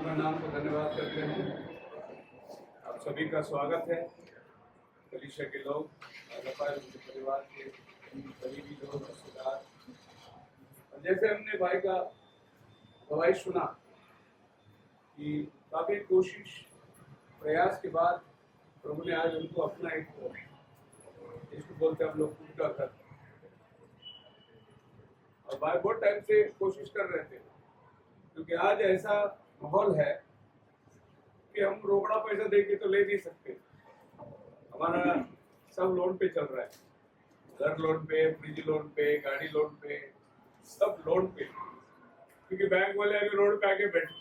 परमेश्वर नाम को धन्यवाद करते हैं। आप सभी का स्वागत है। कलीसिया के लोग, उनके परिवार के सभी भी लोग, रिश्तेदार। जैसे हमने भाई का गवाही सुना कि काफी कोशिश प्रयास के बाद प्रभु ने आज उनको अपना एक, जिसको बोलते हैं हम लोग, खुद का घर, और भाई बहुत टाइम से कोशिश कर रहे थे, क्योंकि आज ऐसा माहौल है कि हम रोकड़ा पैसा देके तो ले नहीं सकते। हमारा सब लोन पे चल रहा है, घर लोन पे, फ्रिज लोन पे, गाड़ी लोन पे, सब लोन पे, क्योंकि बैंक वाले अभी रोड पे आके बैठे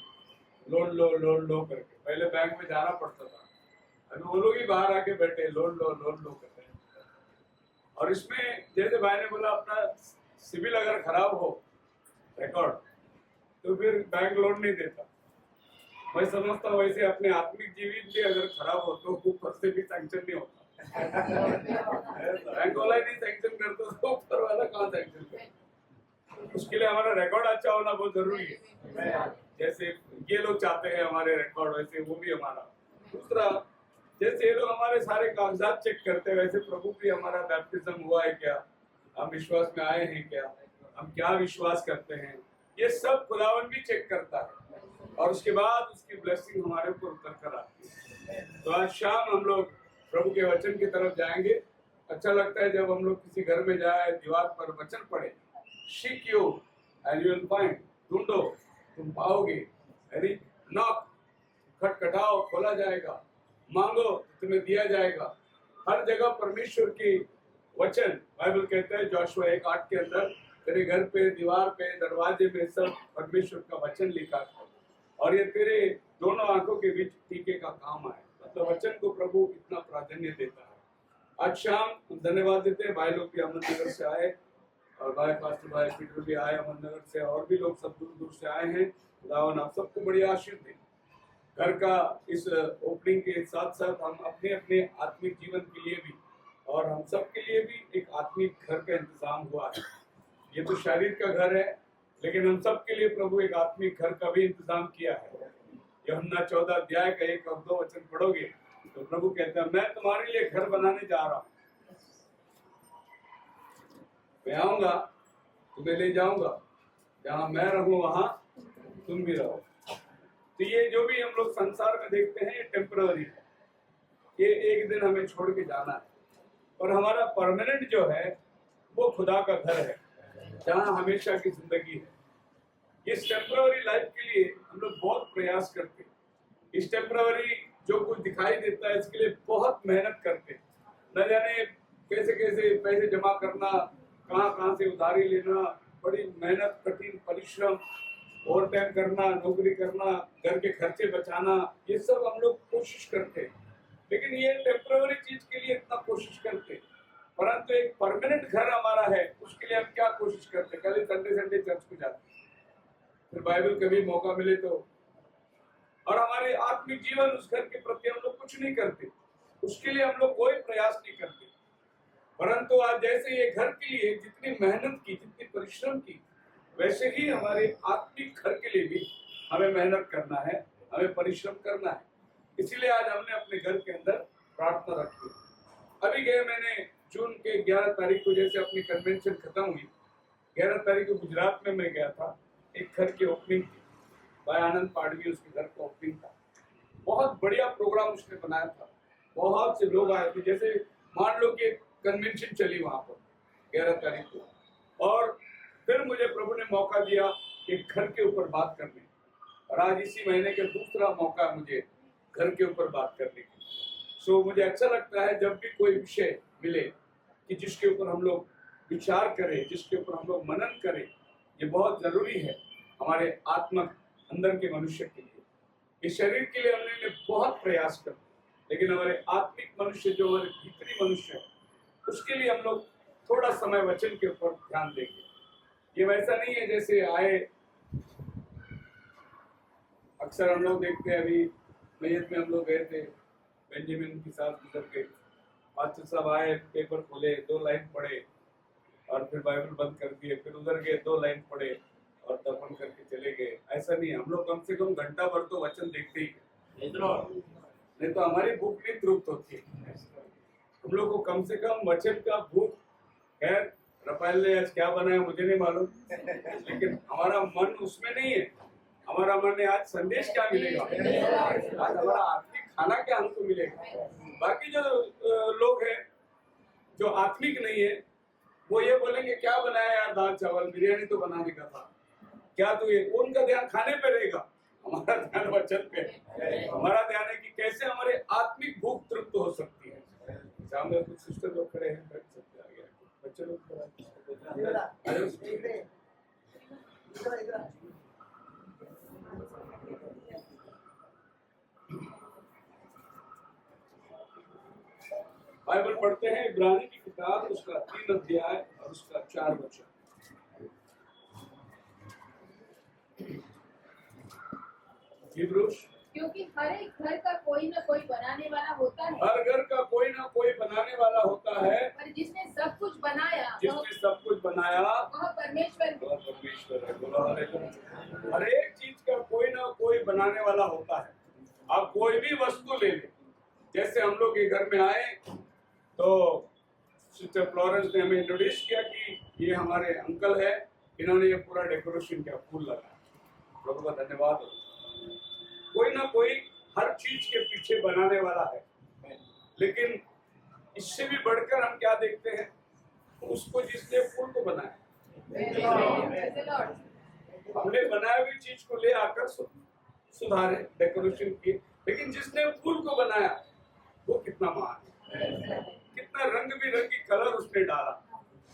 लोन लो करके। पहले बैंक में जाना पड़ता था, अभी वो लोग ही बाहर आके बैठे लोन लो करते हैं। और इसमें जैसे भाई ने बोला, अपना सिविल अगर खराब हो रिकॉर्ड, तो फिर बैंक लोन नहीं देता। मैं समझता हूँ वैसे अपने आत्मिक जीवन भी अगर खराब हो तो ऊपर से भी सैंक्शन नहीं होता। बैंक वाला ही नहीं सैंक्शन करता तो ऊपर वाला कहाँ सैंक्शन करता। उसके लिए हमारा रिकॉर्ड अच्छा होना बहुत जरूरी है। जैसे ये लोग चाहते हैं हमारे रिकॉर्ड, वैसे वो भी हमारा। दूसरा, जैसे ये लोग हमारे सारे कागजात चेक करते हैं, वैसे प्रभु भी हमारा बैप्टिज्म हुआ है क्या, हम विश्वास में आए हैं क्या, हम क्या विश्वास करते हैं, ये सब खुदावन भी चेक करता है। और उसके बाद उसकी ब्लेसिंग हमारे ऊपर उतर कर आती है। तो आज शाम हम लोग प्रभु के वचन की तरफ जाएंगे। अच्छा लगता है जब हम लोग किसी घर में जाए, दीवार पर वचन पढ़े, seek you and you will find, ढूंढो तुम पाओगे, यानी नॉक, खटखटाओ खोला जाएगा, मांगो तुम्हें दिया जाएगा। हर जगह परमेश्वर की वचन, बाइबल कहता है जोशुआ 1:8 के अंदर, तेरे घर पे, दीवार पे, दरवाजे में सब परमेश्वर का वचन लिखा है, और ये तेरे दोनों आंखों के बीच टीके का काम आए। मतलब वचन को प्रभु इतना प्राधान्य देता है। आज शाम हम धन्यवाद देते हैं, भाई लोग भी अहमदनगर से आए, और भाई पास्टर भाई पीटर भी आए अहमदनगर से, और भी लोग सब दूर दूर से आए हैं। खुदावन आप सबको बड़ी आशीष दे। घर का इस ओपनिंग के साथ साथ हम अपने अपने आत्मिक जीवन के लिए भी, और हम सब के लिए भी एक आत्मिक घर का इंतजाम हुआ है। ये तो शरीर का घर है, लेकिन हम सब के लिए प्रभु एक आत्मिक घर का भी इंतजाम किया है। यूहन्ना 14 अध्याय का 1 और 2 वचन पढ़ोगे तो प्रभु कहता है, मैं तुम्हारे लिए घर बनाने जा रहा हूँ, मैं आऊंगा, तुम्हें ले जाऊंगा, जहां मैं रहूं वहां तुम भी रहो। तो ये जो भी हम लोग संसार में देखते हैं, ये टेम्पररी है, ये एक दिन हमें छोड़ के जाना है। और हमारा परमानेंट जो है वो खुदा का घर है, जहां हमेशा की जिंदगी है। इस टेम्पररी लाइफ के लिए हम लोग बहुत प्रयास करते हैं। इस टेम्पररी जो कुछ दिखाई देता है, इसके लिए बहुत मेहनत करते हैं। न जाने कैसे कैसे पैसे जमा करना, कहाँ से उधारी लेना, बड़ी मेहनत, कठिन परिश्रम, ओवर टाइम करना, नौकरी करना, घर के खर्चे बचाना, ये सब हम लोग कोशिश करते हैं। लेकिन ये टेम्पररी चीज के लिए इतना कोशिश करते हैं, परंतु एक परमानेंट घर हमारा है, उसके लिए हम क्या कोशिश करते हैं? कल संडे चर्च को जाते, फिर बाइबल कभी मौका मिले तो, और हमारे आत्मिक जीवन उस घर के प्रति हम लोग कुछ नहीं करते, उसके लिए हम लोग कोई प्रयास नहीं करते। परंतु आज जैसे ये घर के लिए जितनी मेहनत की, जितनी परिश्रम की, वैसे ही हमारे आत्मिक घर के लिए भी हमें मेहनत करना है, हमें परिश्रम करना है। इसीलिए आज हमने अपने घर के अंदर प्रार्थना रखी। अभी गए मैंने जून के 11 तारीख को, जैसे अपनी कन्वेंशन खत्म हुई, 11 तारीख को गुजरात में मैं गया था, एक घर की ओपनिंग थी, भाई आनंद पाड़वी उसके घर का ओपनिंग था। बहुत बढ़िया प्रोग्राम उसने बनाया था, बहुत से लोग आए थे। जैसे मान लो कि कन्वेंशन चली वहां पर 11 तारीख को, और फिर मुझे प्रभु ने मौका दिया एक घर के ऊपर बात करने, और आज इसी महीने का दूसरा मौका मुझे घर के ऊपर बात करने की। सो मुझे अच्छा लगता है जब भी कोई विषय मिले कि जिसके ऊपर हम लोग विचार करें, जिसके ऊपर हम लोग मनन करें, ये बहुत जरूरी है हमारे आत्मक अंदर के मनुष्य के लिए। इस शरीर के लिए हमने बहुत प्रयास कर, लेकिन हमारे आत्मिक मनुष्य, जो हमारे भीतरी मनुष्य है, उसके लिए हम लोग थोड़ा समय वचन के ऊपर ध्यान देंगे। ये वैसा नहीं है जैसे आए, अक्सर हम लोग देखते हैं, अभी मैयत में हम लोग गए थे, बेंजामिन के साथ गुजर गए, पास्टर साहब आए, पेपर खोले, 2 लाइन पढ़े, और फिर बाइबल बंद कर दिए, फिर उधर गए, 2 लाइन पढ़े, और दफन करके चले गए। ऐसा नहीं है, हम लोग कम से कम घंटा भर तो वचन देखते ही, नहीं तो हमारी भूख नहीं तृप्त होती है। हम लोग को कम से कम वचन का भूख। खैर रफाएल ने आज क्या बनाया मुझे नहीं मालूम, लेकिन हमारा मन उसमें नहीं है। हमारा मन है आज संदेश क्या मिलेगा, आज हमारा आत्मिक खाना क्या हमको मिलेगा। बाकी जो लोग हैं जो आत्मिक नहीं है वो ये बोलेंगे क्या बनाया यार, दाल चावल बिरयानी तो बनाने का था, क्या तो ये उनका ध्यान खाने पे रहेगा, हमारा ध्यान वचन पे है। हमारा ध्यान है कि कैसे हमारे आत्मिक भूख तृप्त हो सकती है। सामने कुछ सिस्टर लोग खड़े हैं, बैठ सकते हैं, बच्चे लोग बाइबल पढ़ते हैं इब्रानी की किताब उसका 3 अध्याय और उसका 4 वचन। क्योंकि हर एक घर का कोई न कोई बनाने वाला होता है, हर घर का कोई ना कोई बनाने वाला होता है, पर जिसने सब कुछ बनाया वह परमेश्वर है। हर एक चीज का कोई ना कोई बनाने वाला होता है। आप कोई भी वस्तु ले लें, जैसे हम लोग ये घर में आए तो सिस्टर फ्लोरेंस ने हमें इंट्रोड्यूस किया कि ये हमारे अंकल है, इन्होंने ये पूरा डेकोरेशन किया, फूल लगाया। प्रभु का धन्यवाद। कोई ना कोई हर चीज के पीछे बनाने वाला है, लेकिन इससे भी बढ़कर हम क्या देखते हैं, उसको जिसने फूल को बनाया, हमने बनाया हुई चीज को ले आकर सुधारे, डेकोरेशन किए, लेकिन जिसने फूल को बनाया वो कितना महान है, कितना रंग बिरंगी कलर उसने डाला।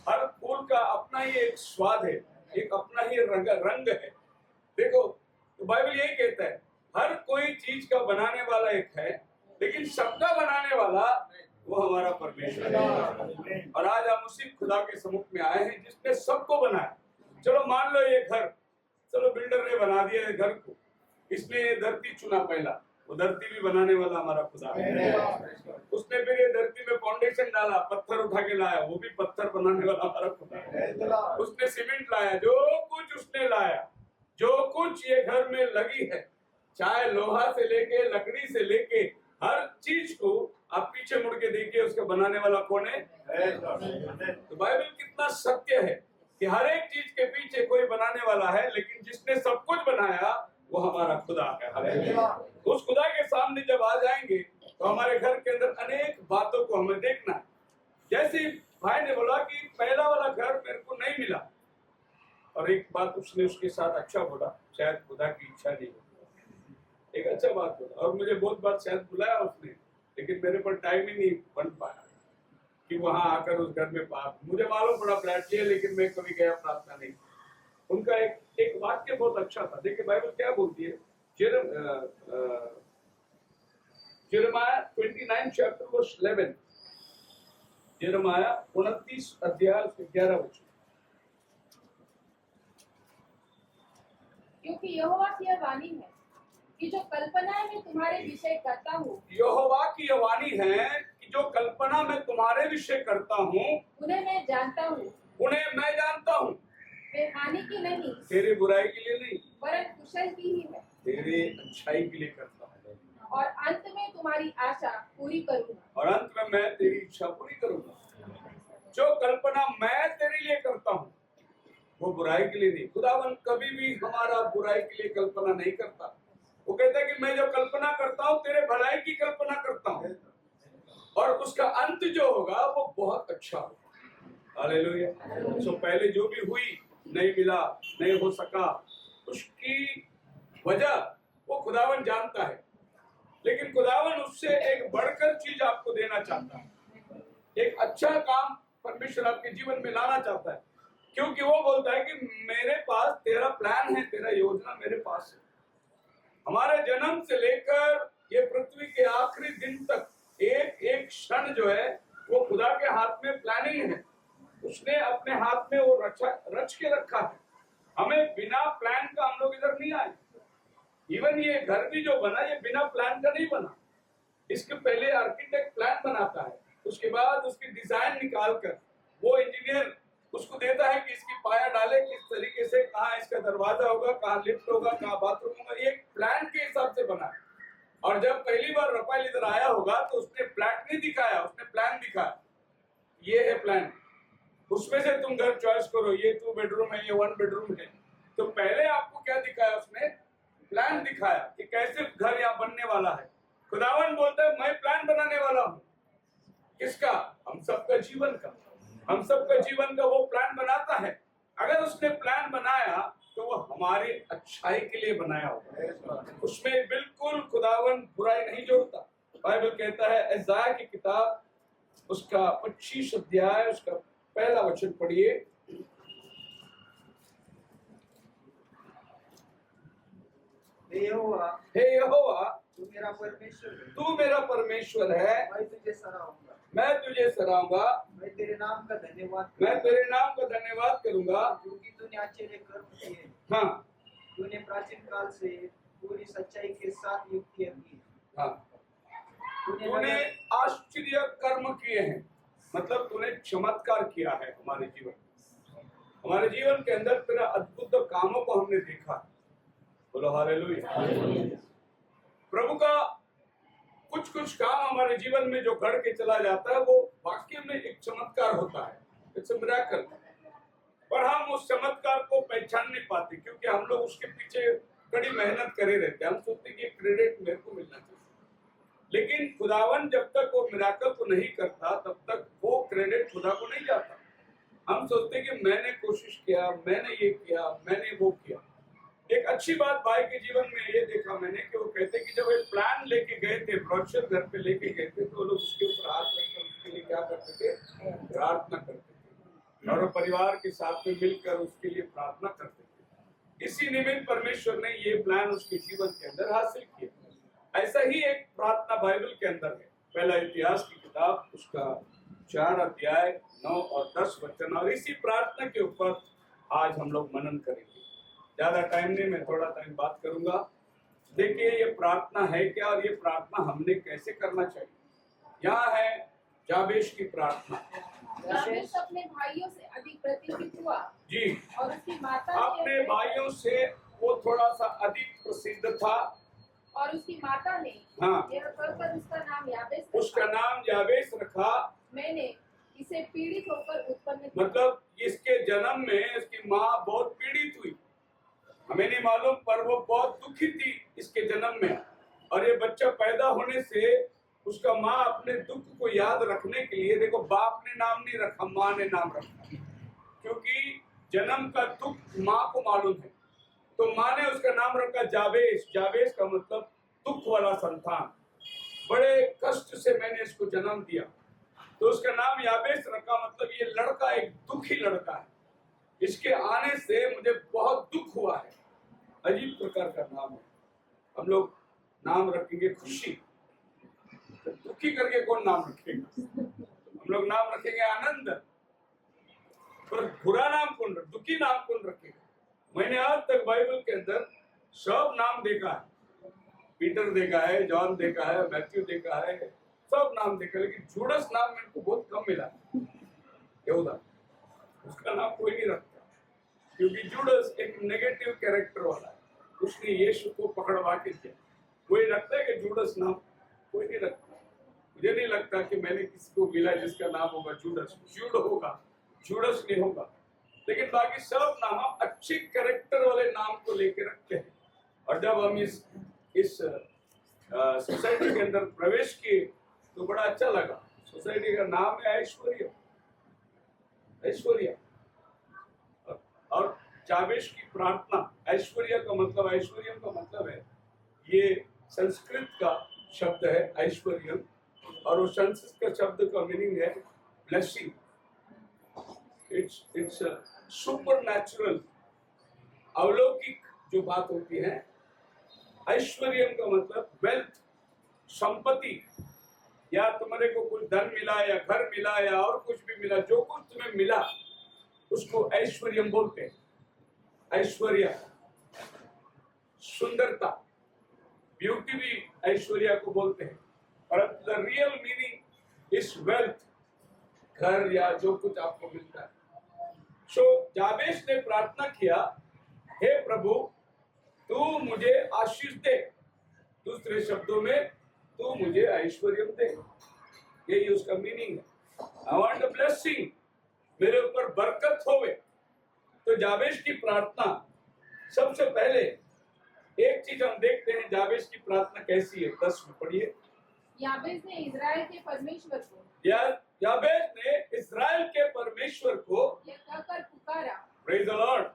हर फूल का अपना ही एक स्वाद है, एक अपना ही रंग है। देखो तो बाइबल यही कहता है हर कोई चीज का बनाने वाला एक है, लेकिन सबका बनाने वाला वो हमारा परमेश्वर है। और आज हम उसी खुदा के सम्मुख में आए हैं जिसने सबको बनाया। चलो मान लो ये घर, चलो बिल्डर ने बना दिया घर को, इसने ये धरती चुना पहला, वो धरती भी बनाने वाला हमारा खुदा है। उसने फिर ये धरती में फाउंडेशन डाला, पत्थर उठा के लाया, वो भी पत्थर बनाने वाला हमारा खुदा है। उसने सीमेंट लाया, जो कुछ उसने लाया, जो कुछ ये घर में लगी है, चाहे लोहा से लेके लकड़ी से लेके हर चीज को आप पीछे मुड़ के देखिए, उसका बनाने वाला कौन है। तो बाइबल कितना सत्य है कि हर एक चीज के पीछे कोई बनाने वाला है, लेकिन जिसने सब कुछ बनाया वो हमारा खुदा है। उस खुदा के सामने जब आ जाएंगे तो हमारे घर के अंदर अनेक बातों को हमें देखना है। जैसे भाई ने बोला कि पहला वाला घर मेरे को नहीं मिला, और एक बात उसने उसके साथ अच्छा बोला, शायद खुदा की इच्छा नहीं, एक अच्छा बात बोला, और मुझे बहुत बार शायद बुलाया उसने, लेकिन मेरे पर टाइम ही नहीं बन पाया कि वहां आकर उस घर में मुझे मालूम पड़ा फ्लैट है, लेकिन मैं कभी गया प्रार्थना नहीं। उनका एक वाक्य बहुत अच्छा था। देखिए बाइबल क्या बोलती है, यिर्मयाह 29 चैप्टर वर्स 11, यिर्मयाह 29 अध्याय 11 वचन। क्योंकि यहोवा की यह वाणी है कि जो कल्पना मैं तुम्हारे विषय करता हूँ, यहोवा की यह वाणी है कि जो कल्पना मैं तुम्हारे विषय करता हूँ, उन्हें मैं जानता हूँ, वे हानि की नहीं, तेरे बुराई के लिए नहीं, वरन कुशल की ही है, तेरे अच्छाई के लिए करता हूँ, और अंत में तुम्हारी आशा पूरी करूँगा, और अंत में मैं तेरी इच्छा पूरी करूंगा। जो कल्पना मैं तेरे लिए करता हूँ वो बुराई के लिए नहीं। खुदावन कभी भी हमारा बुराई के लिए कल्पना नहीं करता। वो कहता है कि मैं जो कल्पना करता हूँ तेरे भलाई की कल्पना करता हूँ, और उसका अंत जो होगा वो बहुत अच्छा होगा। हालेलुया। सो पहले जो भी हुई, नहीं मिला, नहीं हो सका, उसकी वजह वो खुदावन जानता है, लेकिन खुदावन उससे एक बढ़कर चीज आपको देना चाहता है। एक अच्छा काम परमेश्वर आपके जीवन में लाना चाहता है, क्योंकि वो बोलता है कि मेरे पास तेरा प्लान है, तेरा योजना मेरे पास है। हमारे जन्म से लेकर ये पृथ्वी के आखिरी दिन तक एक एक क्षण जो है वो खुदा के हाथ में प्लानिंग है। उसने अपने हाथ में वो रच के रखा है। हमें बिना प्लान का हम लोग इधर नहीं आए। इवन ये घर भी जो बना ये बिना प्लान का नहीं बना। इसके पहले आर्किटेक्ट प्लान बनाता है, उसके बाद उसकी डिजाइन निकाल कर वो इंजीनियर उसको देता है कि इसकी पाया डाले किस तरीके से, कहाँ इसका दरवाजा होगा, कहाँ लिफ्ट होगा, कहाँ बाथरूम होगा, एक प्लान के हिसाब से बना। और जब पहली बार रफाएल इधर आया होगा तो उसने फ्लैट नहीं दिखाया, उसने प्लान दिखाया, ये है प्लान, उसमें से तुम घर चॉइस करो, ये 2 बेडरूम है, ये 1 बेडरूम है। तो पहले आपको क्या दिखाया, उसने प्लान दिखाया कि कैसे घर यहाँ बनने वाला है। खुदावन बोलता है मैं प्लान बनाने वाला हूँ, किसका? हम सबका जीवन का। हम सबका जीवन का वो प्लान बनाता है। अगर उसने प्लान बनाया तो वो हमारे अच्छाई के लिए बनाया होगा, उसमें बिल्कुल खुदावन बुराई नहीं जोड़ता। बाइबल कहता है, एसाया की किताब उसका 25 अध्याय उसका पहला वचन पढ़िए। हे यहोवा, हे यहोवा, तू मेरा परमेश्वर है, तू मेरा परमेश्वर है, मैं तुझे सराहूंगा, मैं तुझे सराहूंगा, मैं तेरे नाम का धन्यवाद मैं तेरे नाम का धन्यवाद करूंगा, क्योंकि तूने आश्चर्य कर्म किए, हाँ तूने प्राचीन काल से पूरी सच्चाई के साथ युक्तियां की, हाँ, तूने आश्चर्य कर्म किए हैं, मतलब तूने चमत्कार किया है हमारे जीवन में। हमारे जीवन के अंदर तेरा अद्भुत कामों को हमने देखा। बोलो हालेलुया। प्रभु का कुछ कुछ काम हमारे जीवन में जो घड़ के चला जाता है वो वाकई में एक चमत्कार होता है, इट्स अ मिरेकल। पर हम उस चमत्कार को पहचान नहीं पाते क्योंकि हम लोग उसके पीछे कड़ी मेहनत करे रहते हैं। हम सोचते हैं कि क्रेडिट मेरे को मिलना चाहिए, लेकिन खुदावन जब तक वो मिराकल को नहीं करता तब तक वो क्रेडिट खुदा को नहीं जाता। हम सोचते हैं कि मैंने कोशिश किया, मैंने ये किया, मैंने वो किया। एक अच्छी बात भाई के जीवन में ये देखा मैंने कि वो कहते कि जब ये प्लान लेके गए थे, ब्रोशर घर पे लेके गए थे, तो लोग उसके ऊपर हाथ रखकर उसके लिए क्या करते थे? प्रार्थना करते थे और परिवार के साथ में मिलकर उसके लिए प्रार्थना करते थे। इसी निमित्त परमेश्वर ने ये प्लान उसके जीवन के अंदर हासिल किया। ऐसा ही एक प्रार्थना बाइबल के अंदर है। पहला इतिहास की किताब उसका 4 अध्याय 9 और 10 वचन, और इसी प्रार्थना के ऊपर आज हम लोग मनन करेंगे। ज्यादा टाइम नहीं, मैं थोड़ा टाइम बात करूंगा। देखिए ये प्रार्थना है क्या और ये प्रार्थना हमने कैसे करना चाहिए। यहाँ है जाबेश की प्रार्थना। जाबेश अपने भाइयों से अधिक प्रतिष्ठित हुआ जी, और उसकी माता अपने भाइयों से वो थोड़ा सा अधिक प्रसिद्ध था और उसकी माता ने हाँ, यह कहकर उसका नाम याबेश उसका नाम जाबेश रखा। मैंने इसे पीड़ित होकर उत्पन्न किया। मतलब इसके जन्म में इसकी माँ बहुत पीड़ित हुई, हमें नहीं मालूम, पर वो बहुत दुखी थी इसके जन्म में। और ये बच्चा पैदा होने से उसका माँ अपने दुख को याद रखने के लिए, देखो बाप ने नाम नहीं रखा, माँ ने नाम रखा, क्योंकि जन्म का दुख माँ को मालूम है। तो माँ ने उसका नाम रखा जाबेश। जाबेश का मतलब दुख वाला संतान, बड़े कष्ट से मैंने इसको जन्म दिया, तो उसका नाम याबेश रखा। मतलब ये लड़का एक दुखी लड़का है, इसके आने से मुझे बहुत दुख हुआ है। अजीब प्रकार का नाम है। हम लोग नाम रखेंगे खुशी, तो दुखी करके कौन नाम रखेगा? हम लोग नाम रखेंगे आनंद, पर बुरा नाम कौन, दुखी नाम कौन रखेगा? मैंने आज तक बाइबल के अंदर सब नाम देखा है, पीटर देखा है, जॉन देखा है, मैथ्यू देखा है, सब नाम देखा, लेकिन जूडस नाम मेरे को बहुत कम मिला। यहूदा, उसका नाम कोई नहीं रखता क्योंकि जूडस एक नेगेटिव कैरेक्टर वाला है, उसने यीशु को पकड़वा के दिया। कोई रखता है कि जूडस नाम? कोई नहीं रखता। मुझे नहीं लगता कि मैंने किसी को मिला जिसका नाम होगा जूडस। जूड होगा, जूडस नहीं होगा, लेकिन बाकी सब नाम हम अच्छे कैरेक्टर वाले नाम को लेके रखते हैं। और जब हम इस सोसाइटी के अंदर प्रवेश किए तो बड़ा अच्छा लगा। सोसाइटी का नाम है ऐश्वर्य, ऐश्वर्य। और जाबेश की प्रार्थना, ऐश्वर्य का मतलब, ऐश्वर्यम का मतलब है, ये संस्कृत का शब्द है ऐश्वर्यम, और वो संस्कृत का शब्द का मीनिंग है ब्लेसिंग। इट्स सुपर नेचुरल, अलौकिक जो बात होती है। ऐश्वर्यम का मतलब वेल्थ, संपत्ति, या तुम्हारे को कुछ धन मिला या घर मिला या और कुछ भी मिला, जो कुछ तुम्हें मिला उसको ऐश्वर्यम बोलते हैं। ऐश्वर्य, सुंदरता, ब्यूटी भी ऐश्वर्या को बोलते हैं, पर the real meaning is wealth, घर या जो कुछ आपको मिलता है। सो जाबेश ने प्रार्थना किया, हे प्रभु तू मुझे आशीष दे, दूसरे शब्दों में तू मुझे ऐश्वर्य दे। यही उसका मीनिंग है। आई वांट अ ब्लेसिंग, मेरे ऊपर बरकत होवे। तो जाबेश की प्रार्थना, सबसे पहले एक चीज हम देखते हैं जाबेश की प्रार्थना कैसी है। 10 में पढ़िए। याबेस ने इज़राइल के परमेश्वर को याबेश ने इस्राएल के परमेश्वर को यह कहकर पुकारा। Praise the Lord.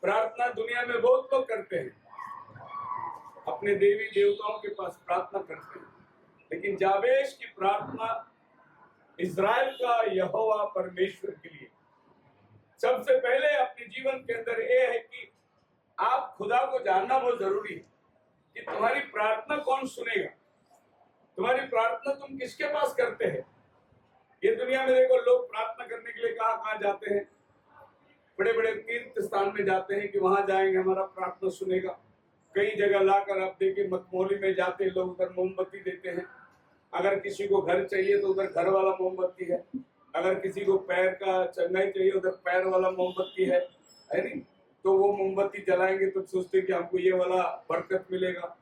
प्रार्थना दुनिया में बहुत लोग करते हैं, अपने देवी देवताओं के पास प्रार्थना करते हैं, लेकिन जाबेश की प्रार्थना इस्राएल का यहोवा परमेश्वर के लिए। सबसे पहले अपने जीवन के अंदर यह है कि आप खुदा को जानना बहुत जरूरी है कि तुम्हारी प्रार्थना कौन सुनेगा, तुम्हारी प्रार्थना तुम किसके पास करते हैं। ये दुनिया में देखो, लोग प्रार्थना करने के लिए कहाँ कहाँ जाते हैं, बड़े बड़े तीर्थ स्थान में जाते हैं कि वहां जाएंगे हमारा प्रार्थना सुनेगा। कई जगह लाकर आप देखिए, मतमोली में जाते लोग उधर मोमबत्ती देते हैं। अगर किसी को घर चाहिए तो उधर घर वाला मोमबत्ती है, अगर किसी को पैर का चंगाई चाहिए उधर पैर वाला मोमबत्ती है नहीं? तो वो मोमबत्ती जलाएंगे तो सोचते कि हमको ये वाला बरकत मिलेगा।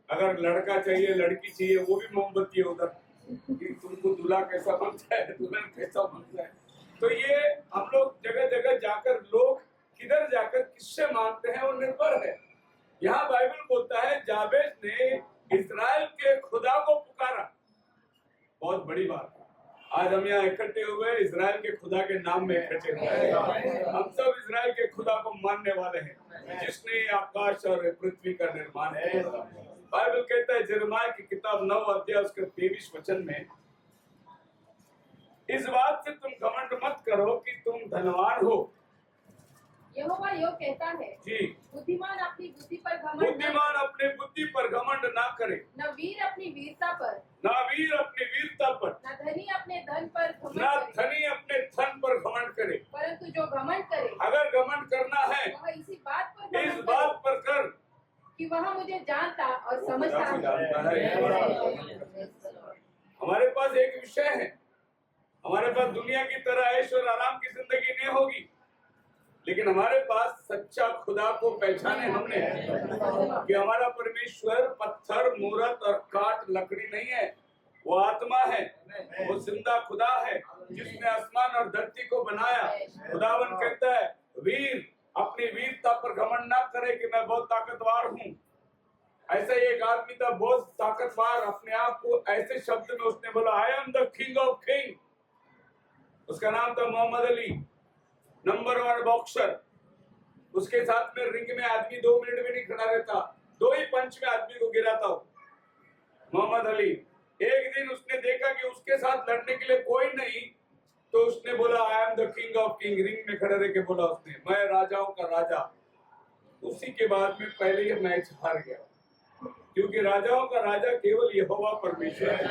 अगर लड़का चाहिए लड़की चाहिए वो भी मोमबत्ती है उधर, कि तुमको दूल्हा कैसा बनता है, दुल्हन कैसा बनता है। तो ये हम लोग जगह जगह जाकर लोग किधर जाकर किससे मांगते हैं वो निर्भर है। यहाँ बाइबल बोलता है जाबेश ने इस्राएल के खुदा को पुकारा। बहुत बड़ी बात है। आज हम यहाँ इकट्ठे हुए इस्राएल के खुदा के नाम में इकट्ठे हुए। हम सब इस्राएल के खुदा को मानने वाले हैं जिसने आकाश और पृथ्वी का निर्माण है। बाइबल कहता है यिर्मयाह की किताब 9 अध्याय उसके 23 वचन में, इस बात से तुम घमंड मत करो कि तुम धनवान हो। यहोवा यो कहता है जी, बुद्धिमान अपनी बुद्धि पर घमंड बुद्धिमान अपने बुद्धि पर घमंड ना करे, न वीर अपनी वीरता पर, ना वीर अपनी वीरता पर, न धनी अपने धन पर घमंड ना करे, धनी अपने धन पर घमंड करे। परंतु जो घमंड करे अगर घमंड करना है वह इसी बात पर इस घमंड बात करे पर कर कि वह मुझे जानता और समझता खुदा को जानता है। हमारे पास एक विषय है, हमारे पास दुनिया की तरह ऐश और आराम की जिंदगी नहीं होगी, लेकिन हमारे पास सच्चा खुदा को पहचाने हमने कि हमारा परमेश्वर पत्थर मूरत और काट लकड़ी नहीं है, वो आत्मा है, वो जिंदा खुदा है जिसने आसमान और धरती को बनाया। खुदावन कहता है वीर अपनी वीरता पर घमंड ना करे कि मैं बहुत ताकतवर हूँ। ऐसा एक आदमी था बहुत ताकतवर, अपने आप को ऐसे शब्द में उसने बोला I am the king of king. उसका नाम था मोहम्मद अली, नंबर 1 बॉक्सर। उसके साथ में रिंग में आदमी 2 मिनट भी नहीं खड़ा रहता, 2 ही पंच में आदमी को गिराता हो मोहम्मद अली। एक दिन उसने देखा कि उसके साथ लड़ने के लिए कोई नहीं, तो उसने बोला I am the king of king. Ring में खड़े रह के बोला उसने, मैं राजाओं का राजा। उसी के बाद में पहले ये मैच हार गया, क्योंकि राजाओं का राजा केवल यहोवा परमेश्वर है।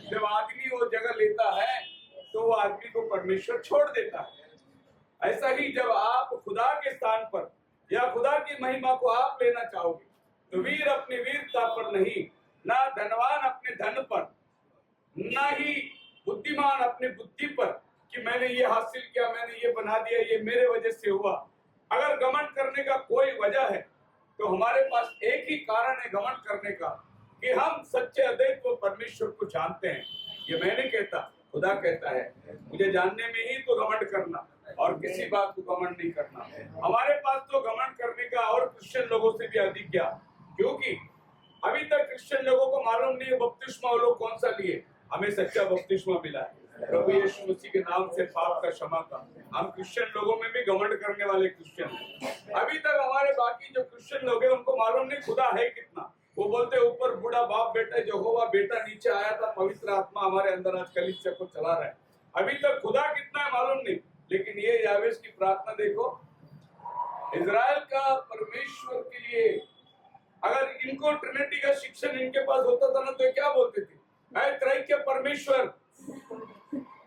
जब आदमी वो जगह लेता है तो वो आदमी को परमेश्वर छोड़ देता है। ऐसा ही जब आप खुदा के स्थान पर या खुदा की महिमा को आप लेना चाहोगे तो वीर अपनी वीरता पर नहीं, ना धनवान अपने धन पर, ना ही बुद्धिमान अपनी बुद्धि पर कि मैंने ये हासिल किया, मैंने ये बना दिया, ये मेरे वजह से हुआ। अगर घमंड करने का कोई वजह है तो हमारे पास एक ही कारण है घमंड करने का, कि हम सच्चे अद्वैत परमेश्वर को जानते हैं। ये मैं नहीं कहता, खुदा कहता है मुझे जानने में ही तो घमंड करना और किसी बात को घमंड नहीं करना। हमारे पास तो घमंड करने का और क्रिश्चियन लोगों से भी अधिक क्या, क्योंकि अभी तक क्रिश्चियन लोगों को मालूम नहीं है बपतिस्मा वो लोग कौन सा लिए। हमें सच्चा बपतिस्मा मिला है प्रभु यीशु मसीह के नाम से पाप का क्षमा का। हम क्रिश्चियन लोगों में भी घमंड करने वाले क्रिश्चियन हैं। अभी तक हमारे बाकी जो क्रिश्चियन लोग हैं उनको मालूम नहीं खुदा है कितना। वो बोलते ऊपर बूढ़ा बाप बेटा यहोवा बेटा नीचे आया था, पवित्र आत्मा हमारे अंदर आज कलीसिया को चला रहा है। अभी तक खुदा कितना है मालूम नहीं। लेकिन ये यावेश की प्रार्थना देखो, इजराइल का परमेश्वर के लिए अगर इनको ट्रिनिटी का शिक्षण इनके पास होता था ना तो क्या बोलते थे, ऐ त्रैक्य परमेश्वर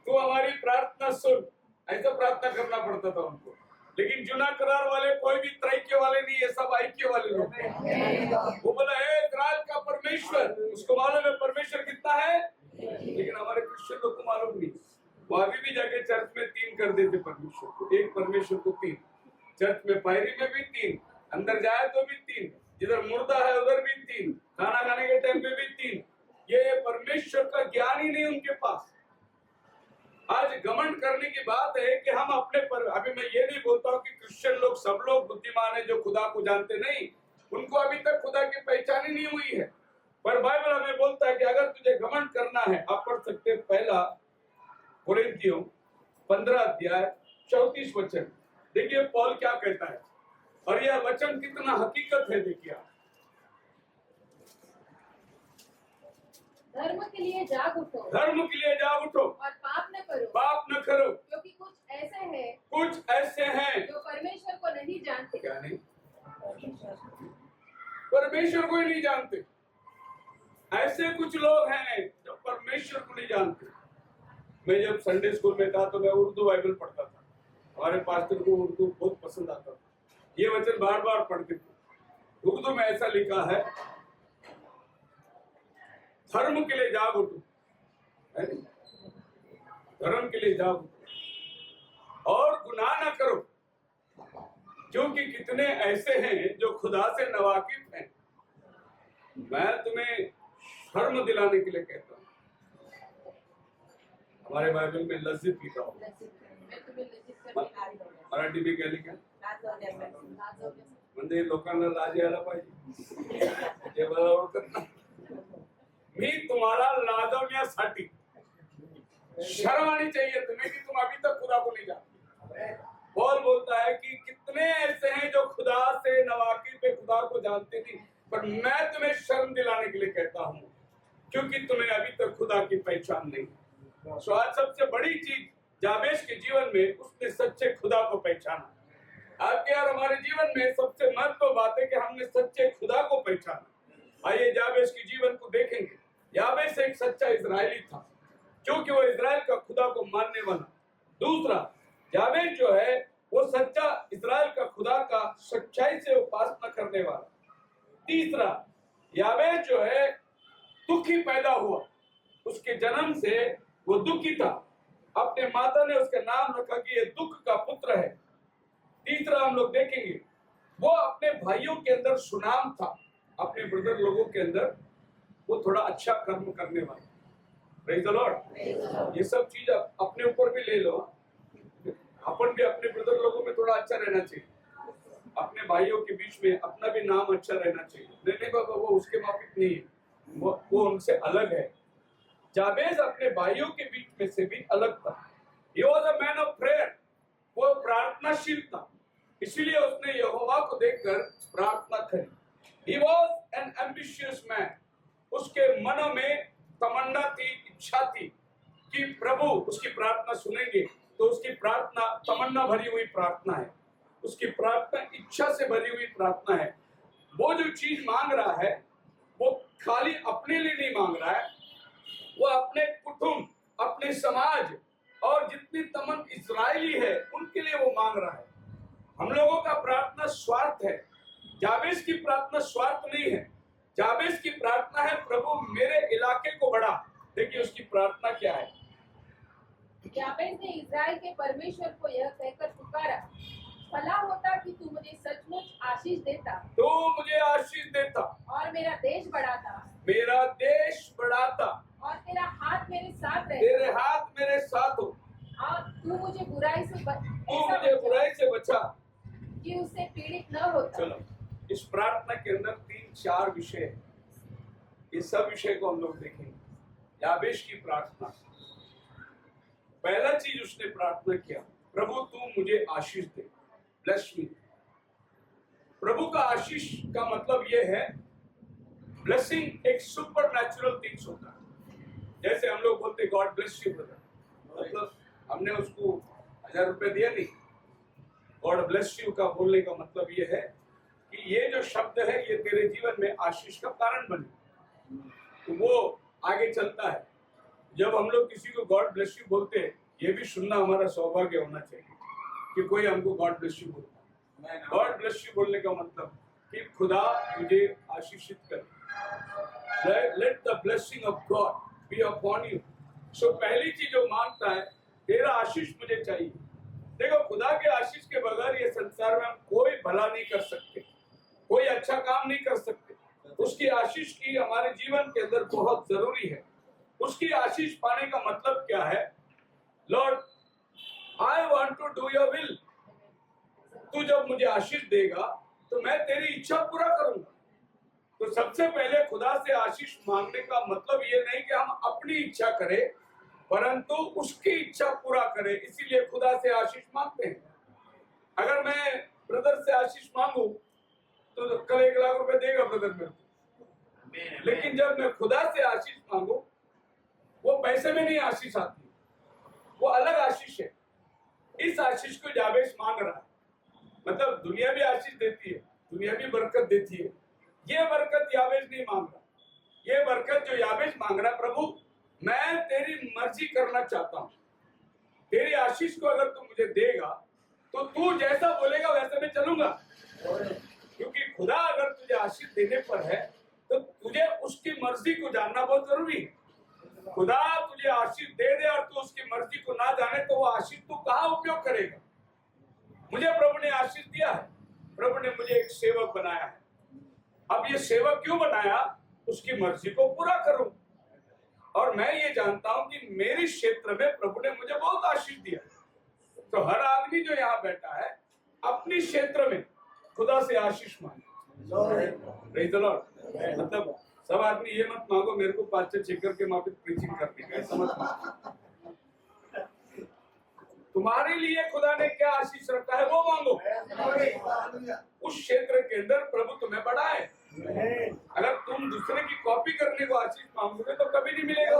तू हमारी प्रार्थना सुन। ऐसा प्रार्थना करना पड़ता था उनको। लेकिन जुना करार वाले कोई भी त्रैक्य वाले नहीं है, सब ऐक्य वाले लोग। वो बोला है इजराइल का परमेश्वर, उसको मालूम है परमेश्वर कितना है, लेकिन हमारे क्रिश्चियन लोग को मालूम नहीं। वो अभी भी जाके चर्च में 3 कर देते परमेश्वर को, एक परमेश्वर को तीन, चर्च में पायरी में भी तीन, अंदर जाए तो भी तीन, जिधर मुर्दा है उधर भी तीन, खाना खाने के टाइम पे भी तीन। ये परमेश्वर का ज्ञान ही नहीं उनके पास। आज घमंड करने की बात है कि हम अपने पर, अभी मैं ये नहीं बोलता हूं कि क्रिश्चियन लोग सब लोग बुद्धिमान है जो खुदा को जानते, नहीं, उनको अभी तक खुदा की पहचान ही नहीं हुई है। पर बाइबल हमें बोलता है कि अगर तुझे घमंड करना है, आप पढ़ सकते हैं पहला कोरिन्थियों 15 अध्याय 34 वचन। देखिए पौल क्या कहता है, और यह वचन कितना हकीकत है। देखिए आप, धर्म के लिए जाग उठो, धर्म के लिए जाग उठो और पाप न करो, पाप न करो, क्योंकि कुछ ऐसे हैं जो परमेश्वर को नहीं जानते। क्या नहीं, परमेश्वर को ही नहीं जानते। ऐसे कुछ लोग हैं जो परमेश्वर को नहीं जानते। मैं जब संडे स्कूल में था तो मैं उर्दू बाइबल पढ़ता था, हमारे पास्टर को उर्दू बहुत पसंद आता था, ये वचन बार बार पढ़ते थे। उर्दू में ऐसा लिखा है, धर्म के लिए जाग उठो, धर्म के लिए जाग उठो और गुनाह ना करो, क्योंकि कितने ऐसे हैं जो खुदा से नवाकिफ हैं। मैं तुम्हें शर्म दिलाने के लिए कहता हूँ। हमारे बाइबल में लज्जित लिखा हो, मराठी में क्या लिखा है, म्हणजे लोकांना लाज यायला पाहिजे, ते मला ओळखत नाही। मी तुम्हाला लाजवण्यासाठी शर्म आनी चाहिए तुम्हें कि तुम अभी तक खुदा को नहीं जानते। पौल बोलता है कि कितने ऐसे हैं जो खुदा से नवाकिफ पे खुदा को जानते नहीं, पर मैं तुम्हें शर्म दिलाने के लिए कहता हूँ क्योंकि तुम्हें अभी तक खुदा की पहचान नहीं। सो आज सबसे बड़ी चीज जाबेश के जीवन में उसने सच्चे खुदा को पहचाना। आपके और हमारे जीवन में सबसे महत्वपूर्ण बात है कि हमने सच्चे खुदा को पहचाना। आइए जाबेश के जीवन को देखेंगे। याबेश एक सच्चा इजरायली था क्योंकि वो इजराइल का खुदा को मानने वाला। दूसरा, याबेश जो है वो सच्चा इजराइल का खुदा का सच्चाई से उपासना करने वाला। तीसरा, याबेश जो है दुखी पैदा हुआ, उसके जन्म से वो दुखी था। अपने माता ने उसका नाम रखा कि ये दुख का पुत्र है। तीसरा हम लोग देखेंगे वो अपने भाइयों के अंदर सुनाम था, अपने ब्रदर लोगों के अंदर वो थोड़ा अच्छा कर्म करने वाला। Praise the Lord. ये सब चीज अपने ऊपर भी ले लो, अपन भी अपने ब्रदर लोगों में थोड़ा अच्छा रहना चाहिए, अपने भाइयों के बीच में अपना भी नाम अच्छा रहना चाहिए। नहीं बाबा वो उसके माफिक नहीं है, वो उनसे अलग है। जाबेज अपने भाइयों के बीच में से भी अलग था। He was a man of prayer, वो प्रार्थनाशील था, इसलिए उसने यहोवा को देखकर प्रार्थना करी। He was an ambitious man, उसके मनों में तमन्ना थी, इच्छा थी कि प्रभु उसकी प्रार्थना सुनेंगे। तो उसकी प्रार्थना तमन्ना भरी हुई प्रार्थना है, उसकी प्रार्थना इच्छा से भरी हुई प्रार्थना है। वो जो चीज मांग रहा है वो खाली अपने लिए नहीं मांग रहा है, वो अपने कुटुंब, अपने समाज और जितनी तमाम इजरायली है उनके लिए वो मांग रहा है। हम लोगों का प्रार्थना स्वार्थ है, जाबेश की प्रार्थना स्वार्थ नहीं है। जाबेश की प्रार्थना है प्रभु मेरे इलाके को बढ़ा। देखिए उसकी प्रार्थना क्या है। याबेश ने इजराइल के परमेश्वर को यह कहकर पुकारा, भला होता कि तू मुझे सचमुच आशीष देता, तो मुझे आशीष देता और मेरा देश बढ़ाता, मेरा देश बढ़ाता, और तेरा हाथ मेरे साथ रहे, तेरे हाथ मेरे साथ हो, और तू मुझे बुराई से तू मुझे बुराई से बचा कि उससे पीड़ित न होता। चलो इस प्रार्थना के अंदर 3-4 विषय है, इस सब विषय को हम लोग देखेंगे। याबेश की प्रार्थना, पहला चीज उसने प्रार्थना किया, प्रभु तू मुझे आशीष दे, ब्लेस मी। प्रभु का आशीष का मतलब यह है, ब्लेसिंग एक सुपर नेचुरल थिंग्स होता है। जैसे हम लोग बोलते गॉड ब्लेस यू ब्रदर, मतलब हमने उसको 1000 रुपए दिया नहीं। गॉड ब्लेस यू का बोलने का मतलब यह है कि ये जो शब्द है ये तेरे जीवन में आशीष का कारण बने, तो वो आगे चलता है। जब हम लोग किसी को गॉड ब्लेस यू बोलते हैं, ये भी सुनना हमारा सौभाग्य होना चाहिए कि कोई हमको गॉड ब्लेस यू बोलता है। गॉड ब्लेस यू बोलने का मतलब कि खुदा तुझे आशीषित करे, let the blessing of God be upon you. So पहली चीज जो मांगता है, तेरा आशीष मुझे चाहिए। देखो, खुदा के आशीष के बगैर ये संसार में हम कोई भला नहीं कर सकते, कोई अच्छा काम नहीं कर सकते। उसकी आशीष की हमारे जीवन के अंदर बहुत जरूरी है। उसकी आशीष पाने का मतलब क्या है? Lord, I want to do your will. तू जब मुझे आशीष देगा तो मैं तेरी इच्छा पूरा करूंगा। तो सबसे पहले खुदा से आशीष मांगने का मतलब ये नहीं कि हम अपनी इच्छा करें, परंतु उसकी इच्छा पूरा करें। इसीलिए खुदा से आशीष मांगते हैं। अगर मैं ब्रदर से आशीष मांगू तो कल 1 लाख रुपए देगा ब्रदर मेरे को, लेकिन जब मैं खुदा से आशीष मांगू, वो पैसे में नहीं आशीष आती, वो अलग आशीष है। इस आशीष को याबेश मांग रहा है। मतलब दुनिया भी आशीष देती है, दुनिया भी बरकत देती है। ये बरकत याबेश नहीं मांग रहा। ये बरकत जो याबेश मांग रहा, प्रभु मैं तेरी मर्जी करना चाहता हूँ। तेरी आशीष को अगर तू मुझे देगा तो तू जैसा बोलेगा वैसे मैं चलूंगा। क्योंकि खुदा अगर तुझे आशीष देने पर है तो तुझे उसकी मर्जी को जानना बहुत जरूरी है। खुदा तुझे आशीष दे दे और तू उसकी मर्जी को ना जाने तो वो आशीष तू कहाँ उपयोग करेगा? मुझे प्रभु ने आशीष दिया है, प्रभु ने मुझे एक सेवक बनाया है। अब ये सेवक क्यों बनाया? उसकी मर्जी को पूरा करूं। और मैं ये जानता हूं कि मेरे क्षेत्र में प्रभु ने मुझे बहुत आशीष दिया। तो हर आदमी जो यहाँ बैठा है अपनी क्षेत्र में खुदा से आशीष मांगे। Praise the Lord. मतलब सब आदमी ये मत मांगो मेरे को पास्टर शेखर के माफिक प्रीचिंग करनी है, ऐसा मत मांगो। तुम्हारे लिए खुदा ने क्या आशीष रखा है वो मांगो। उस क्षेत्र के अंदर प्रभु तुम्हें बढ़ाए। अगर तुम दूसरे की कॉपी करने को आशीष मांगोगे तो कभी नहीं मिलेगा।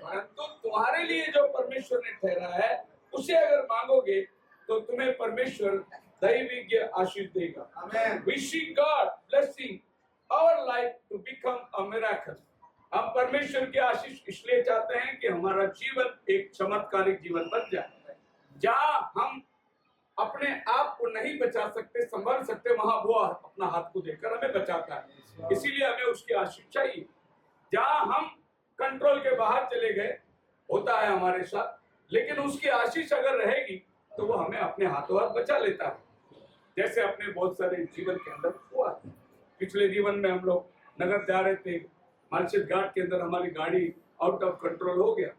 परंतु तुम्हारे लिए जो परमेश्वर ने ठहरा है उसे अगर मांगोगे तो तुम्हें परमेश्वर दैविक आशीष देगा। We see God blessing our life to become a miracle। हम परमेश्वर की आशीष इसलिए चाहते हैं कि हमारा जीवन एक चमत्कारिक जीवन बन जाए। जहां हम अपने आप को नहीं बचा सकते, संभल सकते, वहां वो अपना हाथ को देकर हमें बचाता है। इसीलिए हमें उसकी आशीष चाहिए। जहां हम कंट्रोल के बाहर चले गए होता है हमारे साथ, लेकिन उसकी आशीष अगर रहेगी तो वो हमें अपने हाथों हाथ बचा लेता है। जैसे अपने बहुत सारे जीवन के अंदर हुआ। पिछले जीवन में हम लोग नगर जा रहे थे, मार्शल घाट के अंदर हमारी गाड़ी आउट ऑफ कंट्रोल हो गया।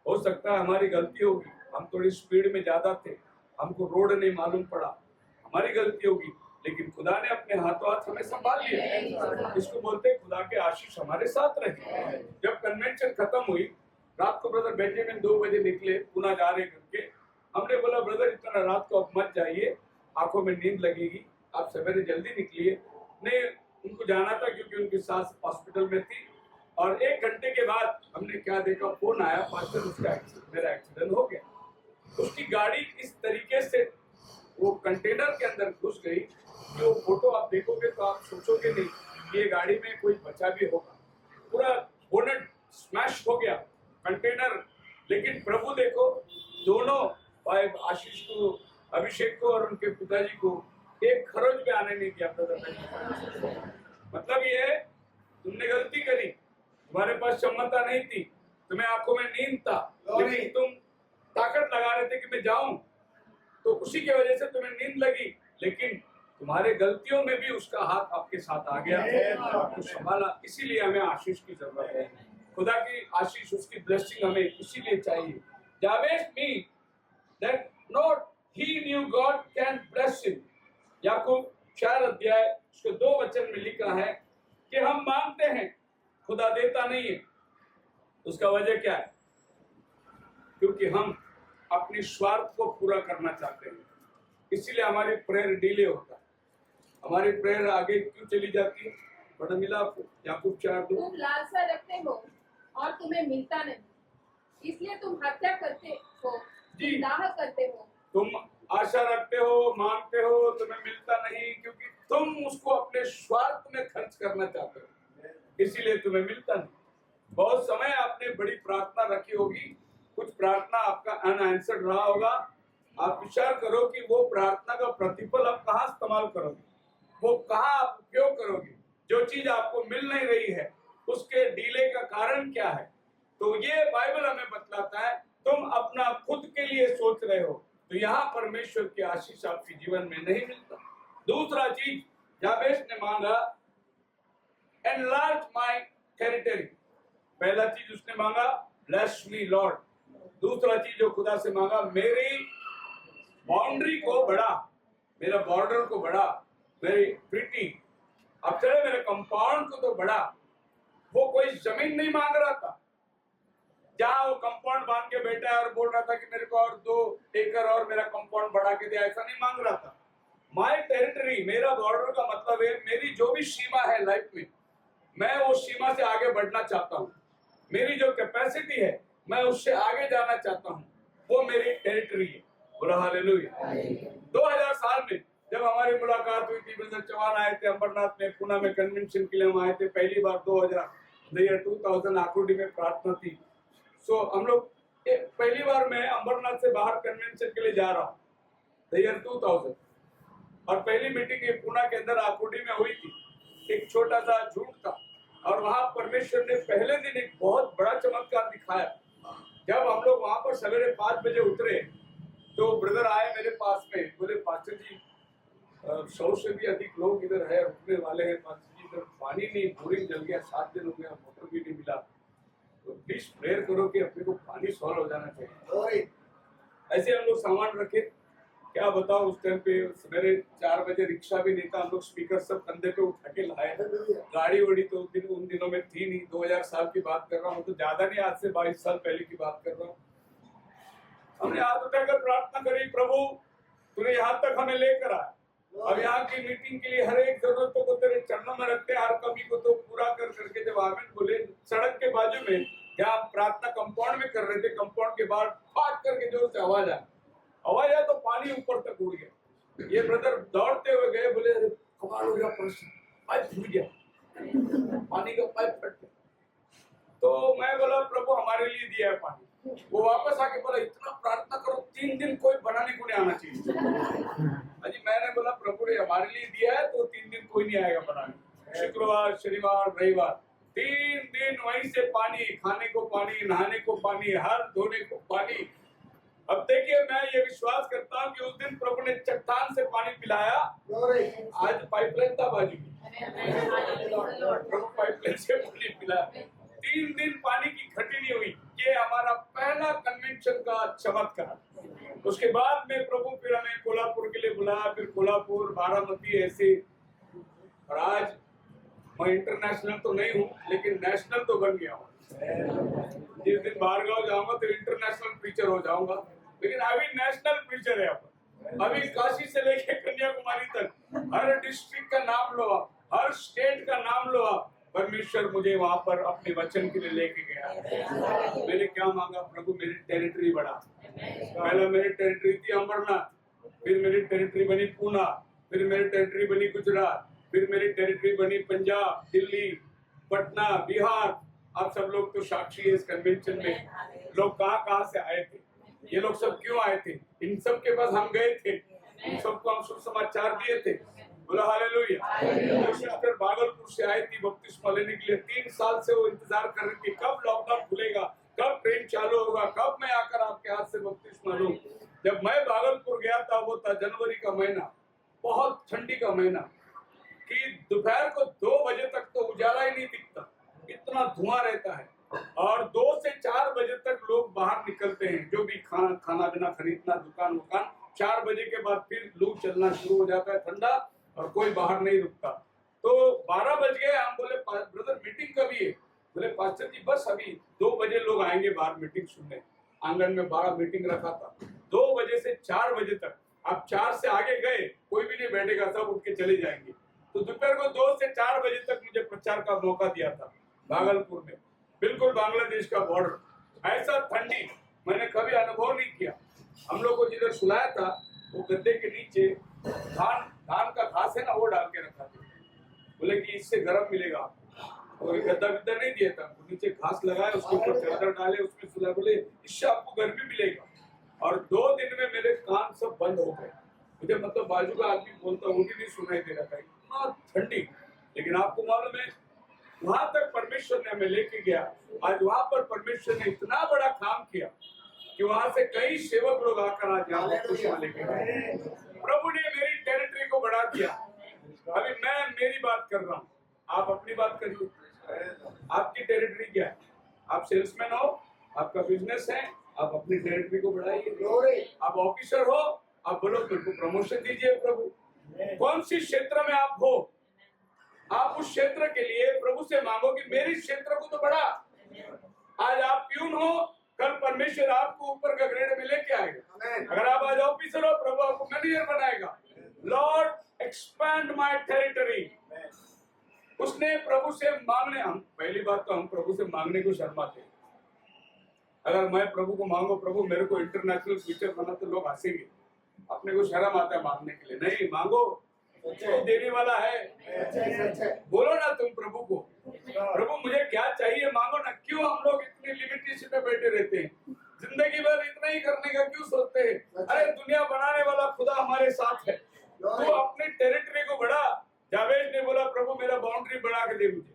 हो सकता है हमारी गलती होगी, हम थोड़ी स्पीड में ज्यादा थे, हमको रोड नहीं मालूम पड़ा, हमारी गलती होगी, लेकिन खुदा ने अपने हाथों हाथ हमें संभाल लिया। इसको बोलते हैं खुदा के आशीष हमारे साथ रहे। जब कन्वेंशन खत्म हुई, रात को ब्रदर बेंजामिन 2 बजे निकले पुणे जा रहे करके। हमने बोला ब्रदर इतना रात को आप मत जाइए, आंखों में नींद लगेगी, आप सवेरे जल्दी निकलिए। नहीं, उनको जाना था क्योंकि उनकी सास हॉस्पिटल में थी। और 1 घंटे के बाद हमने क्या देखा, फोन आया, पास्टर उसका मेरा एक्सीडेंट हो गया। उसकी गाड़ी इस तरीके से वो कंटेनर के अंदर घुस गई कि वो फोटो आप देखोगे तो आप सोचोगे नहीं कि ये गाड़ी में कोई बचा भी होगा। पूरा बोनेट स्मैश हो गया कंटेनर। लेकिन प्रभु देखो, दोनों भाई आशीष को, अभिषेक को और उनके पिताजी को एक खरोच पे आने नहीं दिया। मतलब ये है, तुमने गलती करी, तुम्हारे पास क्षमता नहीं थी, तुम्हें आंखों में नींद था, लेकिन तुम ताकत लगा रहे थे कि मैं जाऊं, तो उसी की वजह से तुम्हें नींद लगी। लेकिन तुम्हारे गलतियों में भी उसका हाथ आपके साथ आ गया, आपको संभाला। इसीलिए हमें आशीष की जरूरत है। खुदा की आशीष, उसकी ब्लेसिंग हमें इसीलिए चाहिए। Jabez mean that not he knew God can bless him. याकूब 4 अध्याय उसके 2 वचन में लिखा है कि हम मांगते हैं, खुदा देता नहीं है। उसका वजह क्या है? क्योंकि हम अपनी स्वार्थ को पूरा करना चाहते हैं, इसीलिए हमारी प्रेयर डिले होता है। हमारी प्रेयर आगे क्यों चली जाती है? बड़ा मिला आपको याकूब 4:2। तुम लालसा रखते हो और तुम्हें मिलता नहीं, इसलिए तुम हत्या करते हो, तुम दाह करते हो। तुम आशा रखते हो, मांगते हो, तुम्हें मिलता नहीं, क्योंकि तुम उसको अपने स्वार्थ में खर्च करना चाहते हो, इसीलिए तुम्हें मिलता नहीं। बहुत समय आपने बड़ी प्रार्थना रखी होगी, कुछ प्रार्थना आपका अनआंसर्ड रहा होगा। आप विचार करो कि वो प्रार्थना का प्रतिफल आप कहाँ इस्तेमाल करोगे, वो कहाँ आप उपयोग करोगे। जो चीज आपको मिल नहीं रही है उसके डिले का कारण क्या है? तो ये बाइबल हमें बतलाता है, तुम अपना खुद के लिए सोच रहे हो, तो यहाँ परमेश्वर की आशीष आपके जीवन में नहीं मिलता। दूसरा चीज याबेश ने मांगा, एनलार्ज माय टेरिटरी। पहला चीज उसने मांगा, ब्लेस मी लॉर्ड। दूसरा चीज जो खुदा से मांगा, मेरी बाउंड्री को बढ़ा, मेरा बॉर्डर को बढ़ा, मेरी प्रीति, अब चले मेरे कंपाउंड को तो बढ़ा। वो कोई जमीन नहीं मांग रहा था जहां वो कंपाउंड बांध के बैठा है और बोल रहा था कि मेरे को और 2 एकड़ और मेरा कंपाउंड बढ़ा के दे, ऐसा नहीं मांग रहा था। माय टेरिटरी, मेरा बॉर्डर का मतलब है मेरी जो भी सीमा है लाइफ में, मैं वो सीमा से आगे बढ़ना चाहता हूँ। मेरी जो कैपेसिटी है मैं उससे आगे जाना चाहता हूँ, वो मेरी टेरिटरी है। बोला हालेलुया। 2000 साल में जब हमारी मुलाकात हुई थी, ब्रदर चौहान आए थे अंबरनाथ में, पुणे में कन्वेंशन के लिए हम आए थे पहली बार 2000 आकुर्डी में प्रार्थना थी। सो हम लोग पहली बार मैं अंबरनाथ से बाहर कन्वेंशन के लिए जा रहा हूँ 2000, और पहली मीटिंग ये पुणे के अंदर आकुर्डी में हुई थी। एक छोटा सा झूठ था और वहां परमेश्वर ने पहले दिन एक बहुत बड़ा चमत्कार दिखाया। जब हम लोग वहां पर सवेरे 5 बजे उतरे तो ब्रदर आए मेरे पास में, बोले पास्टर जी 100 से भी अधिक लोग इधर है, रुकने वाले हैं पास्टर जी, इधर पानी नहीं, बोरिंग जल गया, 7 दिन हो गया, मोटर भी नहीं मिला, तो प्लीज प्रेयर करो कि अपने को पानी सॉल्व हो जाना चाहिए। ऐसे हम लोग सामान रखे, क्या बताओ उस टाइम पे सवेरे 4 बजे रिक्शा भी नहीं था, हम लोग स्पीकर सब कंधे पे उठा के लाए। गाड़ी वड़ी तो उन दिनों में थी नहीं, 2000 साल की बात कर रहा हूँ, तो ज्यादा नहीं, आज से 22 साल पहले की बात कर रहा हूँ। हमने हाथ उठाकर प्रार्थना करी, प्रभु तूने यहाँ तक हमें लेकर आया, अब यहाँ की मीटिंग के लिए हर एक जरूरतों को तेरे चरणों में रखते हैं, हर कमी को तो पूरा कर करके जब आमीन बोले, सड़क के बाजू में जहाँ प्रार्थना कंपाउंड में कर रहे थे, कंपाउंड के बाहर फाट करके जोर से आवाज आया तो पानी ऊपर तक उड़ गया। ये ब्रदर दौड़ते हुए गए, बोले अरे कमाल हो गया, पाइप फूट गया, पानी का पाइप फट गया। तो मैं बोला प्रभु हमारे लिए दिया है पानी। वो वापस आके बोला इतना प्रार्थना करो, 3 दिन कोई बनाने को नहीं आना चाहिए। अजी मैंने बोला प्रभु ने हमारे लिए दिया है तो 3 दिन कोई नहीं आएगा बनाने। शुक्रवार, शनिवार, रविवार 3 दिन वहीं से पानी, खाने को पानी, नहाने को पानी, हर धोने को पानी। अब देखिए मैं ये विश्वास करता हूँ कि उस दिन प्रभु ने चट्टान से पानी पिलाया, आज पाइपलाइन था बाजू में, प्रभु पाइपलाइन से पानी पिलाया। 3 दिन पानी की घटी नहीं हुई। ये हमारा पहला कन्वेंशन का चमत्कार। उसके बाद में प्रभु फिर हमें कोल्हापुर के लिए बुलाया, फिर कोल्हापुर, बारामती, ऐसे। और आज मैं इंटरनेशनल तो नहीं हूँ लेकिन नेशनल तो बन गया हूँ। जिस दिन बाहर गाँव जाऊंगा तो इंटरनेशनल प्रीचर हो जाऊंगा, लेकिन अभी नेशनल प्रीचर है। अभी काशी से लेके कन्याकुमारी तक हर डिस्ट्रिक्ट का नाम लो आप, हर स्टेट का नाम लो आप। परमेश्वर मुझे वहां पर अपने वचन के लिए लेके गया। मैंने क्या मांगा, प्रभु मेरी टेरिटरी बढ़ा। पहले मेरी टेरिटरी थी अंबरनाथ, फिर मेरी टेरिटरी बनी पूना, फिर मेरी टेरिटरी बनी गुजरात, फिर मेरी टेरिटरी बनी पंजाब, दिल्ली, पटना, बिहार। आप सब लोग तो साक्षी है इस कन्वेंशन में, लोग कहाँ से आए थे, ये लोग सब क्यों आए थे, इन सब के पास हम गए थे, इन सबको हम शुभ समाचार दिए थे। बोला हालेलुया। जो सिस्टर भागलपुर से आई थी बपतिस्मा लेने के लिए, 3 साल से वो इंतजार कर रही थी कब लॉकडाउन खुलेगा, कब ट्रेन चालू होगा, कब मैं आकर आपके हाथ से बपतिस्मा लूं। जब मैं भागलपुर गया था वो था जनवरी का महीना, बहुत ठंडी का महीना, कि दोपहर को 2 बजे तक तो उजाला ही नहीं दिखता, इतना धुआं रहता है। और 2 से 4 बजे तक लोग बाहर निकलते हैं, जो भी खाना पीना खरीदना, दुकान 4 बजे के बाद फिर लू चलना शुरू हो जाता है, ठंडा, और कोई बाहर नहीं रुकता। तो 12 बज गए, हम बोले ब्रदर मीटिंग कभी है? बोले पास्टर जी बस अभी 2 बजे लोग आएंगे बाहर मीटिंग सुनने। आंगन में 12 मीटिंग रखा था, 2 बजे से 4 बजे तक। आप 4 से आगे गए कोई भी नहीं बैठेगा, सब उठ के चले जाएंगे। तो दोपहर को 2 से 4 बजे तक मुझे प्रचार का मौका दिया था भागलपुर में, बिल्कुल बांग्लादेश का बॉर्डर। ऐसा ठंडी मैंने कभी अनुभव नहीं किया। हम लोग को जिधर सुलाया था वो गद्दे के नीचे धान का घास है ना, वो डाल के रखा था। बोले कि इससे गर्म मिलेगा आपको, और गद्दा विद्दा नहीं दिया था, नीचे घास लगाए, उसके ऊपर चादर डाले, उसमें सुलाए, बोले इससे आपको गर्मी मिलेगा। और 2 दिन में मेरे कान सब बंद हो गए, मुझे मतलब बाजू का आदमी बोलता वो भी नहीं सुनाई दे रहा था, इतना ठंडी। लेकिन आपको मालूम है वहां तक परमेश्वर ने हमें लेके गया। आज वहां पर परमेश्वर ने इतना बड़ा काम किया कि वहां से कई सेवक लोग आकर आज यहाँ बपतिस्मा लेके गए। प्रभु ने मेरी टेरिटरी को बढ़ा दिया। अभी मैं मेरी बात कर रहा हूँ, आप अपनी बात करिए। आपकी टेरिटरी क्या है? आप सेल्समैन हो, आपका बिजनेस है, आप अपनी टेरिटरी को बढ़ाइए। आप ऑफिसर हो, आप बोलो मेरे को प्रमोशन दीजिए प्रभु। कौन सी क्षेत्र में आप हो, आप उस क्षेत्र के लिए प्रभु से मांगो कि मेरी क्षेत्र को तो बढ़ा। आज आप प्यून हो, कल परमेश्वर आपको ऊपर का ग्रेड में लेके आएगा। अगर आप आज ऑफिसर हो, प्रभु आपको मैनेजर बनाएगा। Lord expand my territory. उसने प्रभु से मांगने, हम पहली बात तो हम प्रभु से मांगने को शर्माते हैं। अगर मैं प्रभु को मांगो प्रभु मेरे को इंटरनेशनल टीचर बना, तो लोग हंसेंगे, अपने को शर्म आता है मांगने के लिए। नहीं, मांगो, तो देने वाला है। बोलो ना तुम प्रभु को, प्रभु मुझे क्या चाहिए, मांगो ना। क्यों हम लोग इतनी लिमिटेशन में बैठे रहते हैं? जिंदगी भर इतना ही करने का क्यों सोचते हैं? अरे दुनिया बनाने वाला खुदा हमारे साथ है। तो अपनी टेरिटरी को बढ़ा। जावेद ने बोला प्रभु मेरा बाउंड्री बढ़ा के दे मुझे।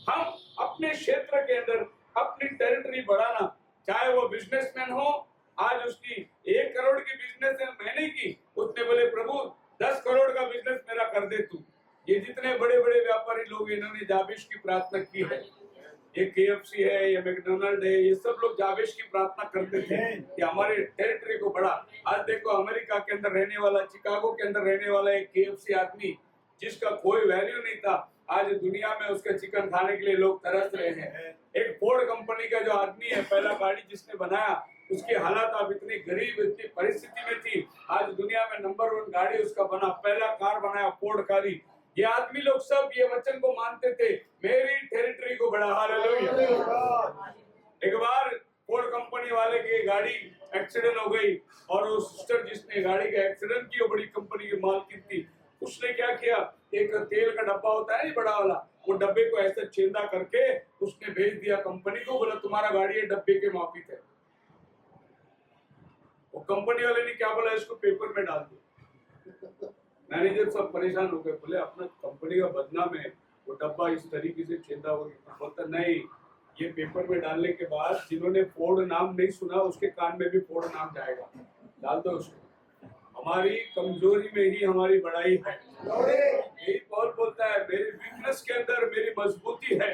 हम अपने क्षेत्र के अंदर अपनी टेरिटरी बढ़ाना, चाहे वो बिजनेसमैन हो, आज उसकी 1 करोड़ की बिजनेस है महीने की, उसने बोले प्रभु 10 करोड़ का बिजनेस मेरा कर दे तू। ये जितने बड़े बड़े व्यापारी लोग इन्होंने जावेश की प्रार्थना की है। ये KFC है, ये मैकडोनल्ड है, ये सब लोग जावेश की प्रार्थना करते थे कि हमारे टेरिटरी को बढ़ा। आज देखो अमेरिका के अंदर रहने वाला, चिकागो के अंदर रहने वाला एक KFC आदमी जिसका कोई वैल्यू नहीं था, आज दुनिया में उसके चिकन खाने के लिए लोग तरस रहे हैं। एक फोर्ड कंपनी का जो आदमी है, पहला गाड़ी जिसने बनाया, उसकी हालत अब इतनी गरीब, इतनी परिस्थिति में थी, आज दुनिया में नंबर 1 गाड़ी उसका बना, पहला कार बनाया फोर्ड कारी। ये आदमी लोग सब ये वचन को मानते थे, मेरी टेरिटरी को बढ़ा। हालेलुया। एक बार फोर्ड कंपनी वाले की गाड़ी एक्सीडेंट हो गई और वो सिस्टर जिसने गाड़ी का एक्सीडेंट किया, बड़ी कंपनी की मालकिन थी, उसने क्या किया, एक तेल का डब्बा होता है बड़ा वाला, वो डब्बे को ऐसे छेदा करके उसने भेज दिया कंपनी को, बोला तुम्हारा गाड़ी है डब्बे के माफिक है। वो कंपनी वाले ने क्या बोला, इसको पेपर में डाल दो। मैनेजर सब परेशान हो गए, बोले अपना कंपनी का बदनाम है, वो डब्बा इस तरीके से छेदा हो गया। बोलता नहीं, ये पेपर में डालने के बाद जिन्होंने फोर्ड नाम नहीं सुना उसके कान में भी फोर्ड नाम जाएगा, डाल दो उसको। हमारी कमजोरी में ही हमारी बड़ाई है। यही पौल बोलता है, मेरी वीकनेस के अंदर मेरी मजबूती है।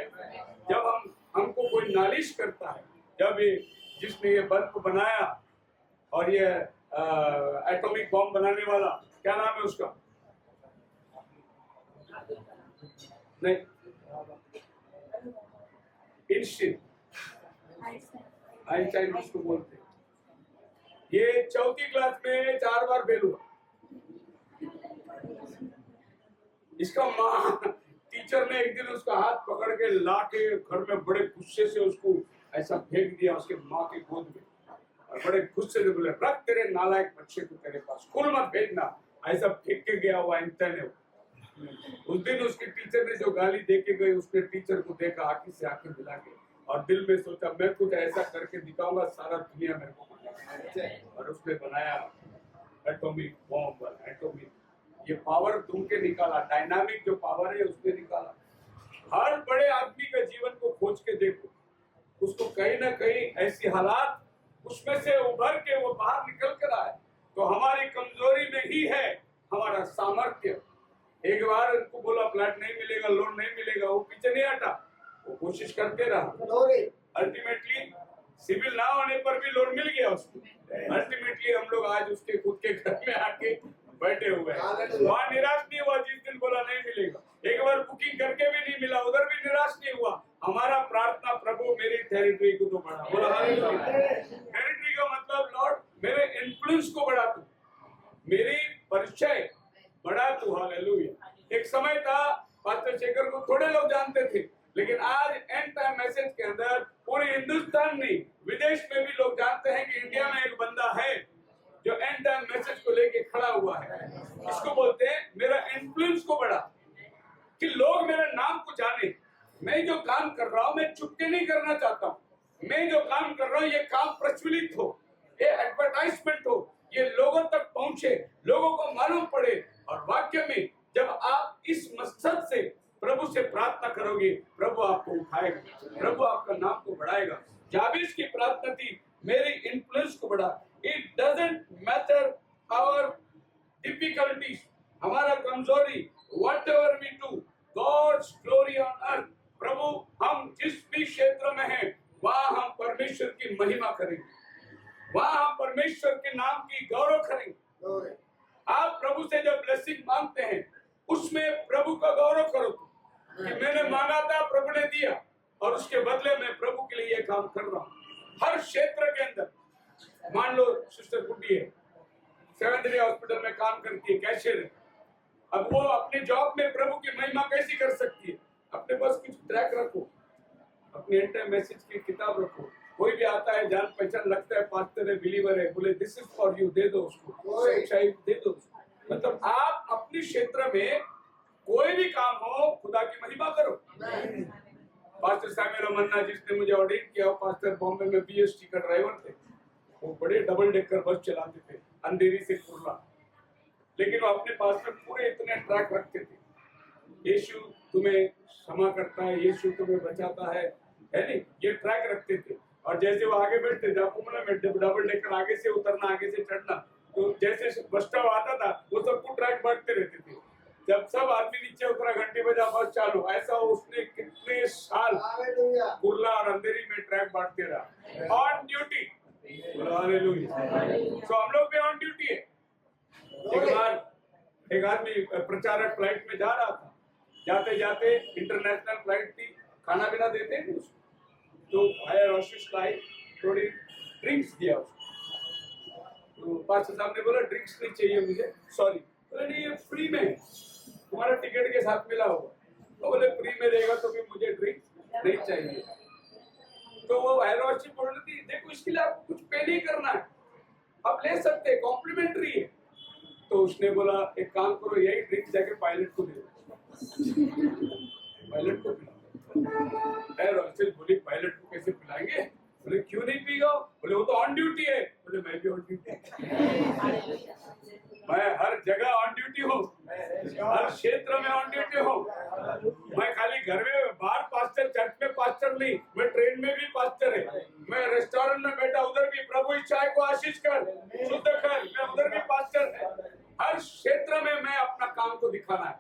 जब हमको कोई नालिश करता है, जब ये जिसने ये बल्ब बनाया और ये एटॉमिक बॉम्ब बनाने वाला, क्या नाम है उसका? नहीं, आइंस्टाइन उसको बोलते हैं। ये 4th क्लास में 4 बार फेल हुआ। इसका माँ टीचर ने एक दिन उसका हाथ पकड़ के ला के घर में बड़े गुस्से से उसको ऐसा फेंक दिया उसके माँ के गोद में, और बड़े गुस्से से बोले रख तेरे नालायक बच्चे को तेरे पास, स्कूल मत भेजना। ऐसा फेंक के गया हुआ इंसान है। उस दिन उसके टीचर ने जो गाली दे के गई, उसके टीचर को देखा आंखें से आंखें मिला के, और दिल में सोचा मैं कुछ ऐसा करके दिखाऊंगा सारा दुनिया मेरे को मानेगा। और उसने बनाया एटॉमिक बॉम्ब, एटॉमिक ये पावर तुम के निकाला, डायनामिक जो पावर है उसने निकाला। हर बड़े आदमी का जीवन को खोज के देखो, उसको कहीं ना कहीं ऐसी हालात उसमें से उभर के वो बाहर निकल कर आए। तो हमारी कमजोरी में ही है हमारा सामर्थ्य। एक बार उनको बोला फ्लैट नहीं मिलेगा, लोन नहीं मिलेगा, वो पीछे नहीं हटा, वो कोशिश करते रहा। अल्टीमेटली सिविल ना होने पर भी लोन मिल गया उसको। अल्टीमेटली हम लोग आज उसके खुद के घर में आके बैठे हुए हैं। वहाँ निराश नहीं हुआ जिस दिन बोला नहीं मिलेगा। एक बार बुकिंग करके भी नहीं मिला, उधर भी निराश नहीं हुआ। हमारा प्रार्थना प्रभु मेरी टेरिटरी को तो बढ़ा। बोला टेरिटरी का मतलब लॉर्ड मेरे इन्फ्लुएंस को बढ़ा तू, मेरी परिचय बढ़ा तू। हालेलुया। एक समय था पास्टर शेखर को थोड़े लोग जानते थे, लेकिन आज एंड टाइम मैसेज के अंदर पूरे हिंदुस्तान में, विदेश में भी लोग जानते हैं कि इंडिया में एक बंदा है जो एंड टाइम मैसेज को लेके खड़ा हुआ है। इसको बोलते हैं मेरा इन्फ्लुएंस को बढ़ा, कि लोग मेरे नाम को जाने। मैं जो काम कर रहा हूं मैं चुपके नहीं करना चाहता हूं। मैं जो काम कर रहा हूं ये काम प्रचलित हो, ये एडवर्टाइजमेंट हो, ये लोगों तक पहुंचे, लोगों को मालूम पड़े। और वाक्य में जब आप इस मकसद से प्रभु से प्रार्थना करोगे, प्रभु आपको उठाएगा, प्रभु आपका नाम को बढ़ाएगा। जाबेज की प्रार्थना थी, मेरी इन्फ्लुएंस को बढ़ा। It doesn't matter our difficulties, हमारा कमजोरी, whatever we do, God's glory on earth. प्रभु हम जिस भी क्षेत्र में हैं वहां हम परमेश्वर की महिमा करेंगे, वहां हम परमेश्वर के नाम की गौरव करेंगे। आप प्रभु से जब ब्लेसिंग मांगते हैं उसमें प्रभु का गौरव करो कि मैंने मांगा था, प्रभु ने दिया, और उसके बदले में प्रभु के लिए ये काम कर रहा हूँ। हर क्षेत्र के अंदर, मान लो सिस्टर गुड्डी है, सेवेंडरी हॉस्पिटल में काम करती है, कैशियर है, अब वो अपने जॉब में प्रभु की महिमा कैसी कर सकती है? अपने पास कुछ ट्रैक रखो, अपने एंटर मैसेज की किताब रखो। कोई भी आता है, जान पहचान लगता है, पास्टर है, बिलीवर है, बोले दिस इज फॉर यू, दे दो उसको, सच्चाई दे दो उसको। मतलब आप अपने क्षेत्र में कोई भी काम हो, खुदा की महिमा करो। पास्टर सैमुअल मन्ना जिसने मुझे ऑर्डिनेट किया, पास्टर बॉम्बे में बीएसटी का ड्राइवर थे, वो बड़े डबल डेकर बस चलाते थे अंधेरी से कुर्ला, लेकिन वो अपने पास में पूरे इतने ट्रैक रखते थे, यीशु तुम्हें क्षमा करता है, यीशु तुम्हें बचाता है नहीं, ये ट्रैक रखते थे। और जैसे वो आगे बैठते थे, आपको मालूम है डबल डेकर आगे से उतरना, आगे से चढ़ना, तो जैसे बस स्टॉप आता था वो सबको ट्रैक बढ़ते रहते थे। जब सब आदमी नीचे उतरा, घंटे बजा, बस चालू, ऐसा उसने कितने साल कुर्ला और अंधेरी में ट्रैक बांटते रहा, ऑन ड्यूटी। तो हम लोग भी ऑन ड्यूटी है। एक बार एक आदमी प्रचारक फ्लाइट में जा रहा था, जाते जाते इंटरनेशनल फ्लाइट थी, खाना पीना देते थे उसको, तो हायर ऑफिस लाई, थोड़ी ड्रिंक्स दिया उसको। तो पास्टर साहब ने बोला ड्रिंक्स नहीं चाहिए मुझे, सॉरी। बोले नहीं, ये फ्री में तुम्हारा टिकट के साथ मिला होगा। तो बोले फ्री में देगा तो फिर मुझे ड्रिंक्स नहीं चाहिए। तो वो हायर ऑफिस बोल रही थी, देखो इसके लिए आपको कुछ पे नहीं करना है, आप ले सकते हैं, कॉम्प्लीमेंट्री है। तो उसने बोला एक काम करो, यही ड्रिंक जाके पायलट को दे दो। पायलट को बोली पायलट को कैसे पिलाएंगे? बोले क्यों नहीं पीगा? बोले वो तो ऑन ड्यूटी है। बोले मैं भी ऑन ड्यूटी है, मैं हर जगह ऑन ड्यूटी हूँ, हर क्षेत्र में ऑन ड्यूटी हूँ। मैं खाली घर में बाहर पास्टर, चर्च में पास्टर नहीं, मैं ट्रेन में भी पास्टर है, मैं रेस्टोरेंट में बैठा उधर भी प्रभु इस चाय को आशीष कर, शुद्ध कर, मैं उधर भी पास्टर है। हर क्षेत्र में मैं अपना काम को दिखाना है।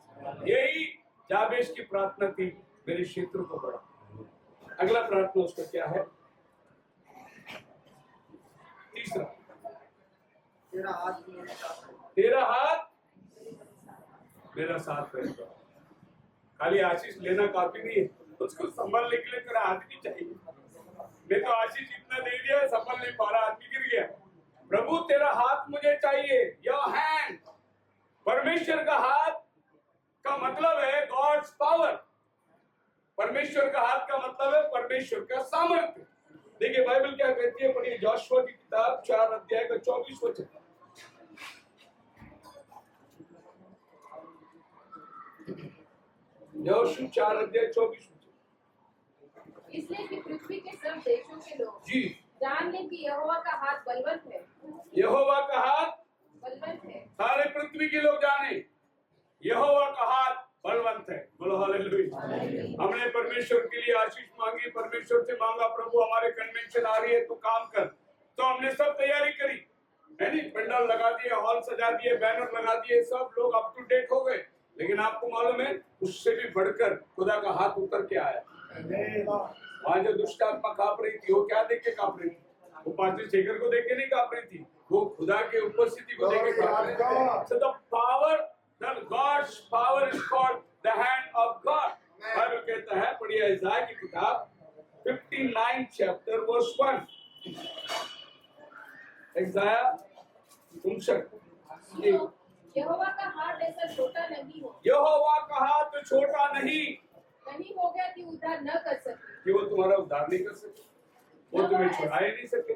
यही जाबेश की प्रार्थना थी, मेरे क्षेत्र को बढ़ा। अगला प्रार्थना उसका क्या है? तीसरा, तेरा हाथ मेरे साथ है। तेरा हाथ मेरा साथ रहेगा। खाली आशीष लेना काफी नहीं है, उसको संभालने के लिए तेरा हाथ भी चाहिए। मैं तो आशीष इतना दे दिया, संभाल नहीं पा रहा, आदमी गिर गया। प्रभु तेरा हाथ मुझे चाहिए, योर हैंड। परमेश्वर का हाथ का मतलब है गॉड्स पावर। परमेश्वर का हाथ का मतलब है परमेश्वर का सामर्थ्य। देखिए बाइबल क्या कहती है, पढ़िए जोशुआ की किताब 4 अध्याय का 24 वचन। जोशुआ 4 अध्याय 24 वचन। इसलिए कि पृथ्वी के सब देशों के लोग जी जान लें कि यहोवा का हाथ बलवंत है। यहोवा का हाथ बलवंत है। सारे पृथ्वी के लोग जाने यहोवा का हाथ बलवंत है। बोलो हालेलुया। हमने परमेश्वर के लिए आशीष मांगी, परमेश्वर से मांगा प्रभु हमारे कन्वेंशन आ रही है तो काम कर। तो हमने सब तैयारी करी है नी, पंडाल लगा दिए, हॉल सजा दिए, बैनर लगा दिए, सब लोग अप टू डेट हो गए। लेकिन आपको मालूम है उससे भी बढ़कर खुदा का हाथ उतर के आया। वहां जो दुष्ट आत्मा कांप रही थी, वो क्या देख के कांप रही थी? वो पास्टर शेखर को देख के नहीं कांप रही थी, वो खुदा के उपस्थिति को देख के कांप रही थी। So the power, the God's power is called the hand of God. Bible कहता है, पढ़िए इज़ाया की किताब 59 चैप्टर वर्स 1। इज़ाया 59। यहोवा का हाथ ऐसा छोटा नहीं हो, यहोवा का हाथ छोटा नहीं हो गया कि उद्धार न कर सके, कि वो तुम्हारा उद्धार नहीं कर सके, वो तुम्हें छुड़ा ही नहीं सके।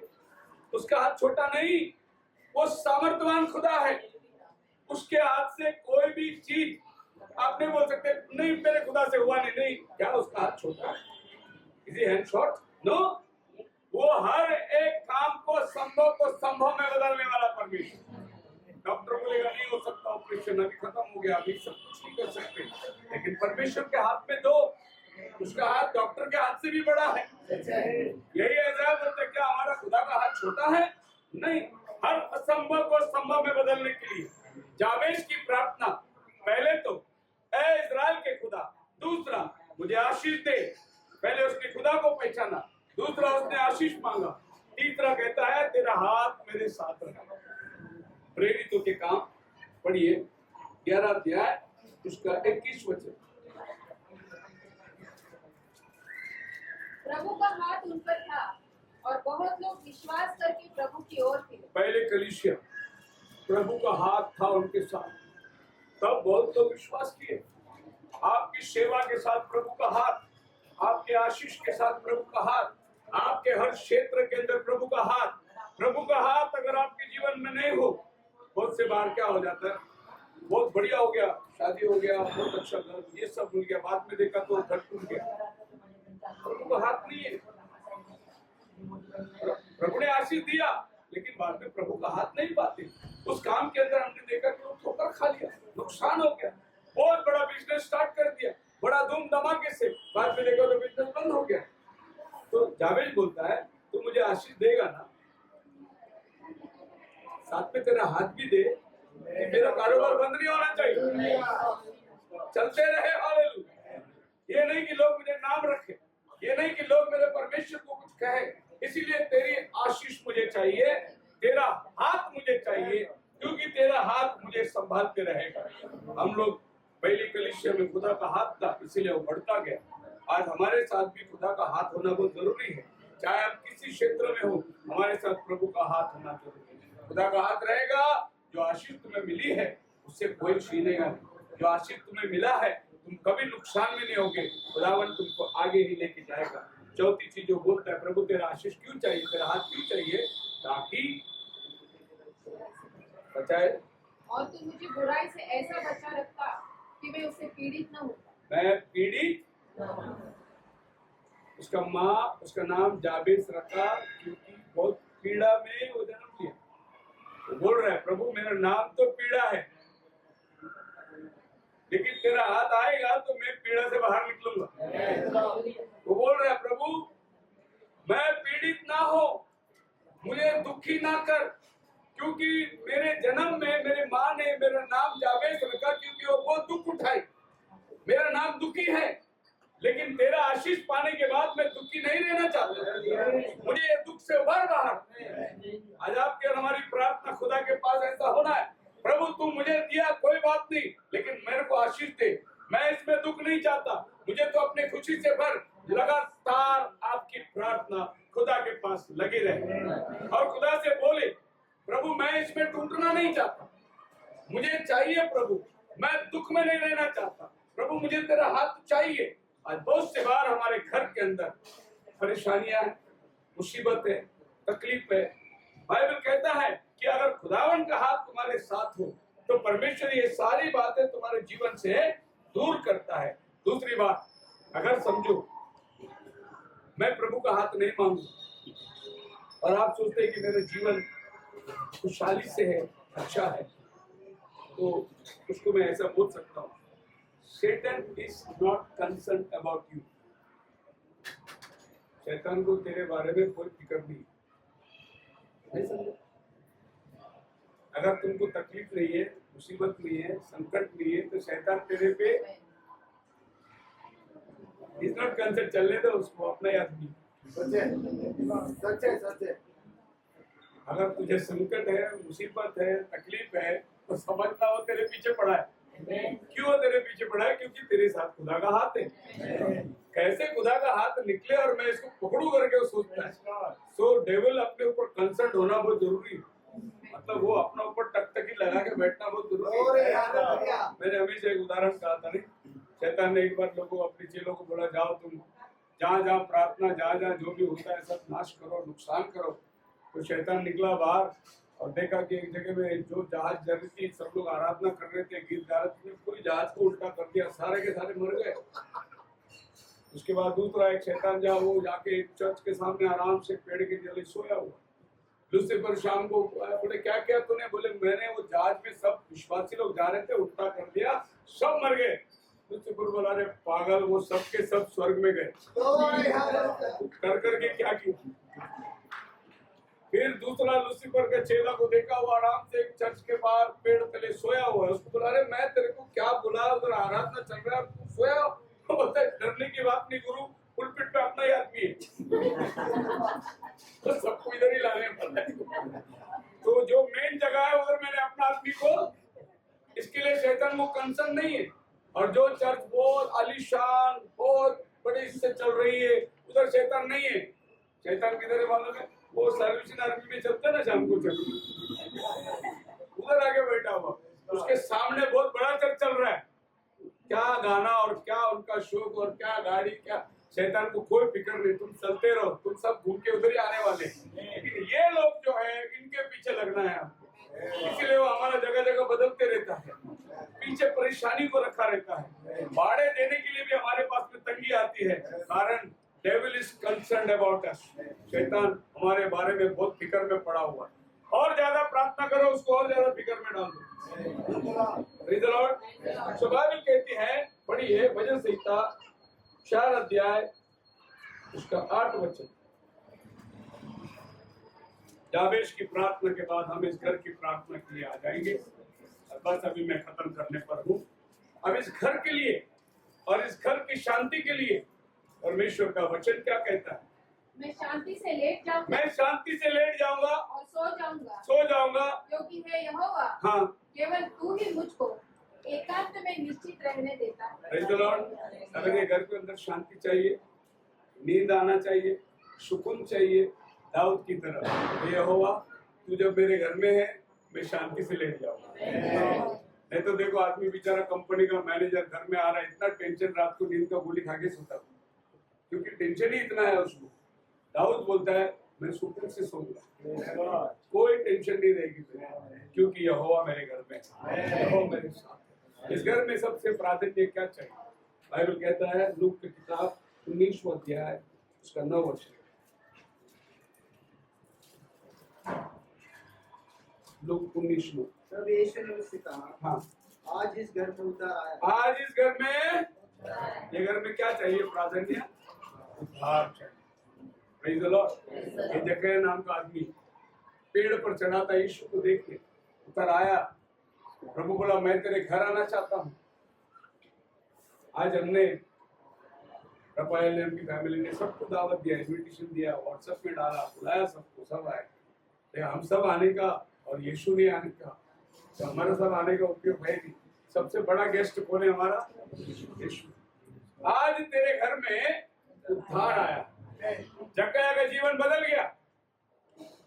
उसका हाथ छोटा नहीं, वो सामर्थ्यवान खुदा है। उसके हाथ से कोई भी चीज आप नहीं बोल सकते नहीं मेरे खुदा से हुआ नहीं। नहीं, क्या उसका हाथ छोटा है? इसी हैंड शॉट? नो, वो हर एक काम को संभव में बदलने वाला परमेश्वर। डॉक्टर बोलेगा नहीं हो सकता, ऑपरेशन अभी खत्म हो गया, अभी सब कुछ नहीं कर सकते, लेकिन परमेश्वर के हाथ में दो उसका हाथ डॉक्टर के हाथ से भी बड़ा है। यही इज़राइल बोलते क्या हमारा खुदा का हाथ छोटा है? नहीं, हर असंभव को संभव में बदलने के लिए जाबेश की प्रार्थना, पहले तो ऐ इज़राइल के खुदा, दूसरा मुझे आशीष दे। पहले उसने खुदा को पहचाना, दूसरा उसने आशीष मांगा, तीसरा कहता है तेरा हाथ मेरे साथ रहा। प्रेरितों के काम पढ़िए 11 अध्याय उसका 21 वचन। प्रभु का हाथ उन पर था और बहुत लोग विश्वास करके प्रभु की ओर थे। पहले कलीसिया, प्रभु का हाथ था उनके साथ, तब बहुत लोग विश्वास किए। आपकी सेवा के साथ प्रभु का हाथ, आपके आशीष के साथ प्रभु का हाथ, आपके हर क्षेत्र के अंदर प्रभु का हाथ। प्रभु का हाथ अगर आपके जीवन में नहीं हो, बहुत से बार क्या हो जाता है, बहुत बढ़िया हो गया, शादी हो गया, बहुत अच्छा घर, ये सब मिल गया, बाद में देखा तो घर टूट गया। प्रभु का हाथ नहीं है। प्रभु ने आशीष दिया लेकिन बाद में प्रभु का हाथ नहीं पाते। उस काम के अंदर हमने देखा कि वो ठोकर खा लिया, नुकसान हो गया, बहुत बड़ा बिजनेस स्टार्ट कर दिया बड़ा धूम धमाके से, बाद में देखा तो बिजनेस बंद हो गया। तो जावेद बोलता है तू मुझे आशीष देगा ना, साथ में तेरा हाथ भी दे, मेरा कारोबार बंद नहीं होना चाहिए, चलते रहे। हालेलुया। ये नहीं कि लोग मुझे नाम रखे, ये नहीं कि लोग मेरे परमेश्वर को कुछ कहे, इसीलिए तेरी आशीष मुझे चाहिए, तेरा हाथ मुझे चाहिए, क्योंकि तेरा हाथ मुझे संभालते रहेगा। हम लोग पहली कलीसिया में खुदा का हाथ था, इसीलिए वो बढ़ता गया। आज हमारे साथ भी खुदा का हाथ होना बहुत जरूरी है। चाहे आप किसी क्षेत्र में हो, हमारे साथ प्रभु का हाथ होना जरूरी है। खुदा का हाथ रहेगा, जो आशीष तुम्हें मिली है उससे कोई छीनेगा नहीं। जो आशीष तुम्हें मिला है तुम कभी नुकसान में नहीं होगे, खुदावन तुमको आगे ही लेके जाएगा। चौथी चीज जो बोलता है, प्रभु तेरा आशीष क्यों चाहिए, तेरा हाथ क्यों चाहिए, ताकि बचाए। और तू मुझे बुराई से ऐसा बचा रखता कि मैं उससे पीड़ित न होता। मैं पीड़ित, उसका नाम जाबेस रखा क्योंकि बहुत पीड़ा में वो जन्म लिया। वो बोल रहा है प्रभु मेरा नाम तो पीड़ा है, लेकिन तेरा हाथ आएगा तो मैं पीड़ा से बाहर निकलूंगा। वो बोल रहा है प्रभु मैं पीड़ित ना हो, मुझे दुखी ना कर, क्योंकि मेरे जन्म में मेरे माँ ने मेरा नाम जावेद रखा क्योंकि वो बहुत दुख उठाई। मेरा नाम दुखी है, लेकिन तेरा आशीष पाने के बाद मैं दुखी नहीं रहना चाहता, मुझे ये दुख से उभर बाहर। आज आपके और हमारी प्रार्थना खुदा के पास ऐसा होना है, प्रभु तुम मुझे दिया कोई बात नहीं, लेकिन मेरे को आशीष दे, मैं इसमें दुख नहीं चाहता, मुझे तो अपने खुशी से भर। लगातार आपकी प्रार्थना खुदा के पास लगी रहे और खुदा से बोले प्रभु मैं इसमें टूटना नहीं चाहता, मुझे चाहिए प्रभु, मैं दुख में नहीं रहना चाहता, प्रभु मुझे तेरा हाथ चाहिए। आज बहुत से बार हमारे घर के अंदर परेशानियां हैं, मुसीबत है, तकलीफ है। बाइबल कहता है कि अगर खुदावन का हाथ तुम्हारे साथ हो तो परमेश्वर ये सारी बातें तुम्हारे जीवन से दूर करता है। दूसरी बात, अगर समझो मैं प्रभु का हाथ नहीं मांगू और आप सोचते हैं कि मेरा जीवन खुशहाली से है, अच्छा है, तो उसको मैं ऐसा बोल सकता हूँ, Satan is not concerned about you. शैतान को तेरे बारे में कोई फिक्र नहीं समझे। अगर तुमको तकलीफ नहीं है, मुसीबत नहीं है, संकट नहीं है, तो शैतान तेरे पे इज नॉट कंसर्न। चलने दो उसको, अपना ही आदमी। सच है। अगर तुझे संकट है, मुसीबत है, तकलीफ है, तो समझना वो तेरे पीछे पड़ा है। क्यों तेरे पीछे पड़ा है? क्योंकि तेरे साथ खुदा का हाथ है। कैसे खुदा का हाथ निकले और मैं इसको पकड़ू करके वो सोचता है। सो डेविल अपने ऊपर कंसर्न होना बहुत जरूरी है, मतलब वो अपना ऊपर टकटकी लगा के बैठना बहुत जरूरी है। मैंने हमेशा एक उदाहरण कहा था, नहीं, शैतान ने एक बार लोगों अपने चेलों को बोला जाओ तुम जहाँ जहाँ प्रार्थना, जहाँ जहाँ जो भी होता है सब नाश करो, नुकसान करो। तो शैतान निकला बाहर और देखा कि एक जगह में जो जहाज जल रही थी, सब लोग आराधना कर रहे थे, गीत गा रहे थे, पूरी जहाज को उल्टा कर दिया, सारे के सारे मर गए। उसके बाद दूसरा एक शैतान जहाँ वो जाके एक चर्च के सामने आराम से पेड़ के नीचे सोया हुआ। लूसीफर शाम को बोले क्या किया तूने? बोले मैंने वो जहाज में सब विश्वासी लोग जा रहे थे, उल्टा कर दिया, सब मर गए। लूसीफर बोला, अरे पागल, वो सब के सब स्वर्ग में गए, कर करके क्या किया। फिर दूसरा लूसीफर के चेला को देखा, वो आराम से एक चर्च के बाहर पेड़ तले सोया हुआ है। उसको बोला, अरे मैं तेरे को क्या बुलाया, उधर आराधना चल रहा है, तू सोया हो। वो बोलता है, डरने की बात नहीं गुरु, पुलपिट पे अपना ही आदमी है। तो सबको इधर ही लाने पड़ता है। तो जो मेन जगह है उधर मैंने अपना आदमी को, इसके लिए शैतान वो कंसर्न नहीं है। और जो चर्च बहुत आलीशान, बहुत बड़ी इससे चल रही है, उधर शैतान नहीं है। शैतान किधर है मालूम है? वो सर्विसिंग आर्मी में चलता है ना शाम को चर्च, उधर आके बैठा हुआ, उसके सामने बहुत बड़ा चर्च चल रहा है। क्या गाना और क्या उनका शौक और क्या गाड़ी, क्या। शैतान को कोई फिक्र नहीं, तुम चलते रहो, तुम सब घूम के उधर ही आने वाले हैं। लेकिन ये लोग जो है, इनके पीछे लगना है आपको, इसलिए वो हमारा जगह जगह बदलते रहता है, पीछे परेशानी को रखा रहता है। भाड़े देने के लिए भी हमारे पास में तंगी आती है, कारण devil is concerned about us. शैतान हमारे बारे में बहुत फिक्र में पड़ा हुआ है। और ज्यादा प्रार्थना करो, उसको और ज्यादा फिक्र में डाल दो। Praise the Lord. So Bible कहती है, पढ़िए भजन संहिता 4 अध्याय उसका 8 वचन। जाबेश की प्रार्थना के बाद हम इस घर की प्रार्थना के लिए आ जाएंगे। बस अभी मैं खत्म करने पर हूँ। अब इस घर के लिए और इस घर की शांति के लिए परमेश्वर का वचन क्या कहता है? मैं शांति से लेट जाऊंगा, मैं शांति से लेट जाऊंगा और सो जाऊंगा, क्योंकि है यहोवा, हाँ, केवल तू ही मुझको एकांत में निश्चित रहने देता है। Praise the Lord. अगर घर के अंदर शांति चाहिए, नींद आना चाहिए, सुकून चाहिए, दाऊद की तरह, हे यहोवा, तू जब मेरे घर में है, मैं शांति से लेट जाऊंगा। नहीं तो देखो, आदमी बेचारा कंपनी का मैनेजर घर में आ रहा है, इतना टेंशन, रात को नींद का गोली खा के सोता, क्योंकि टेंशन ही इतना है उसको। दाऊद बोलता है, मैं सुकून से सोऊंगा, कोई टेंशन नहीं रहेगी, क्योंकि यहोवा मेरे घर में है, यहोवा मेरे साथ है। इस घर में सबसे प्राधान्य क्या चाहिए? बाइबल कहता है, लूक की किताब 19वां अध्याय उसका 9 वचन। लूक 19 में। तब यीशु ने उससे कहा, हाँ, आज इस घर में उतार आया। आज इस घर में, ये घर में क्या चाहिए? प्राधान्य, उद्धार चाहिए। Praise the Lord. ये जक्कैया नाम का आदमी पेड़ पर चढ़ा था, यीशु को देख के उतर आया। प्रभु बोला, मैं तेरे घर आना चाहता हूँ। आज हमने रफाएल ने, उनकी फैमिली ने सबको दावत दिया, इन्विटेशन दिया, व्हाट्सएप में डाला, बुलाया सबको, सब आए। लेकिन हम सब आने का और यीशु ने आने का, तो हमारा सब आने का उपयोग है नहीं। सबसे बड़ा गेस्ट कौन है? हमारा यीशु। आज तेरे घर में उद्धार आया। जक्कैया का जीवन बदल गया।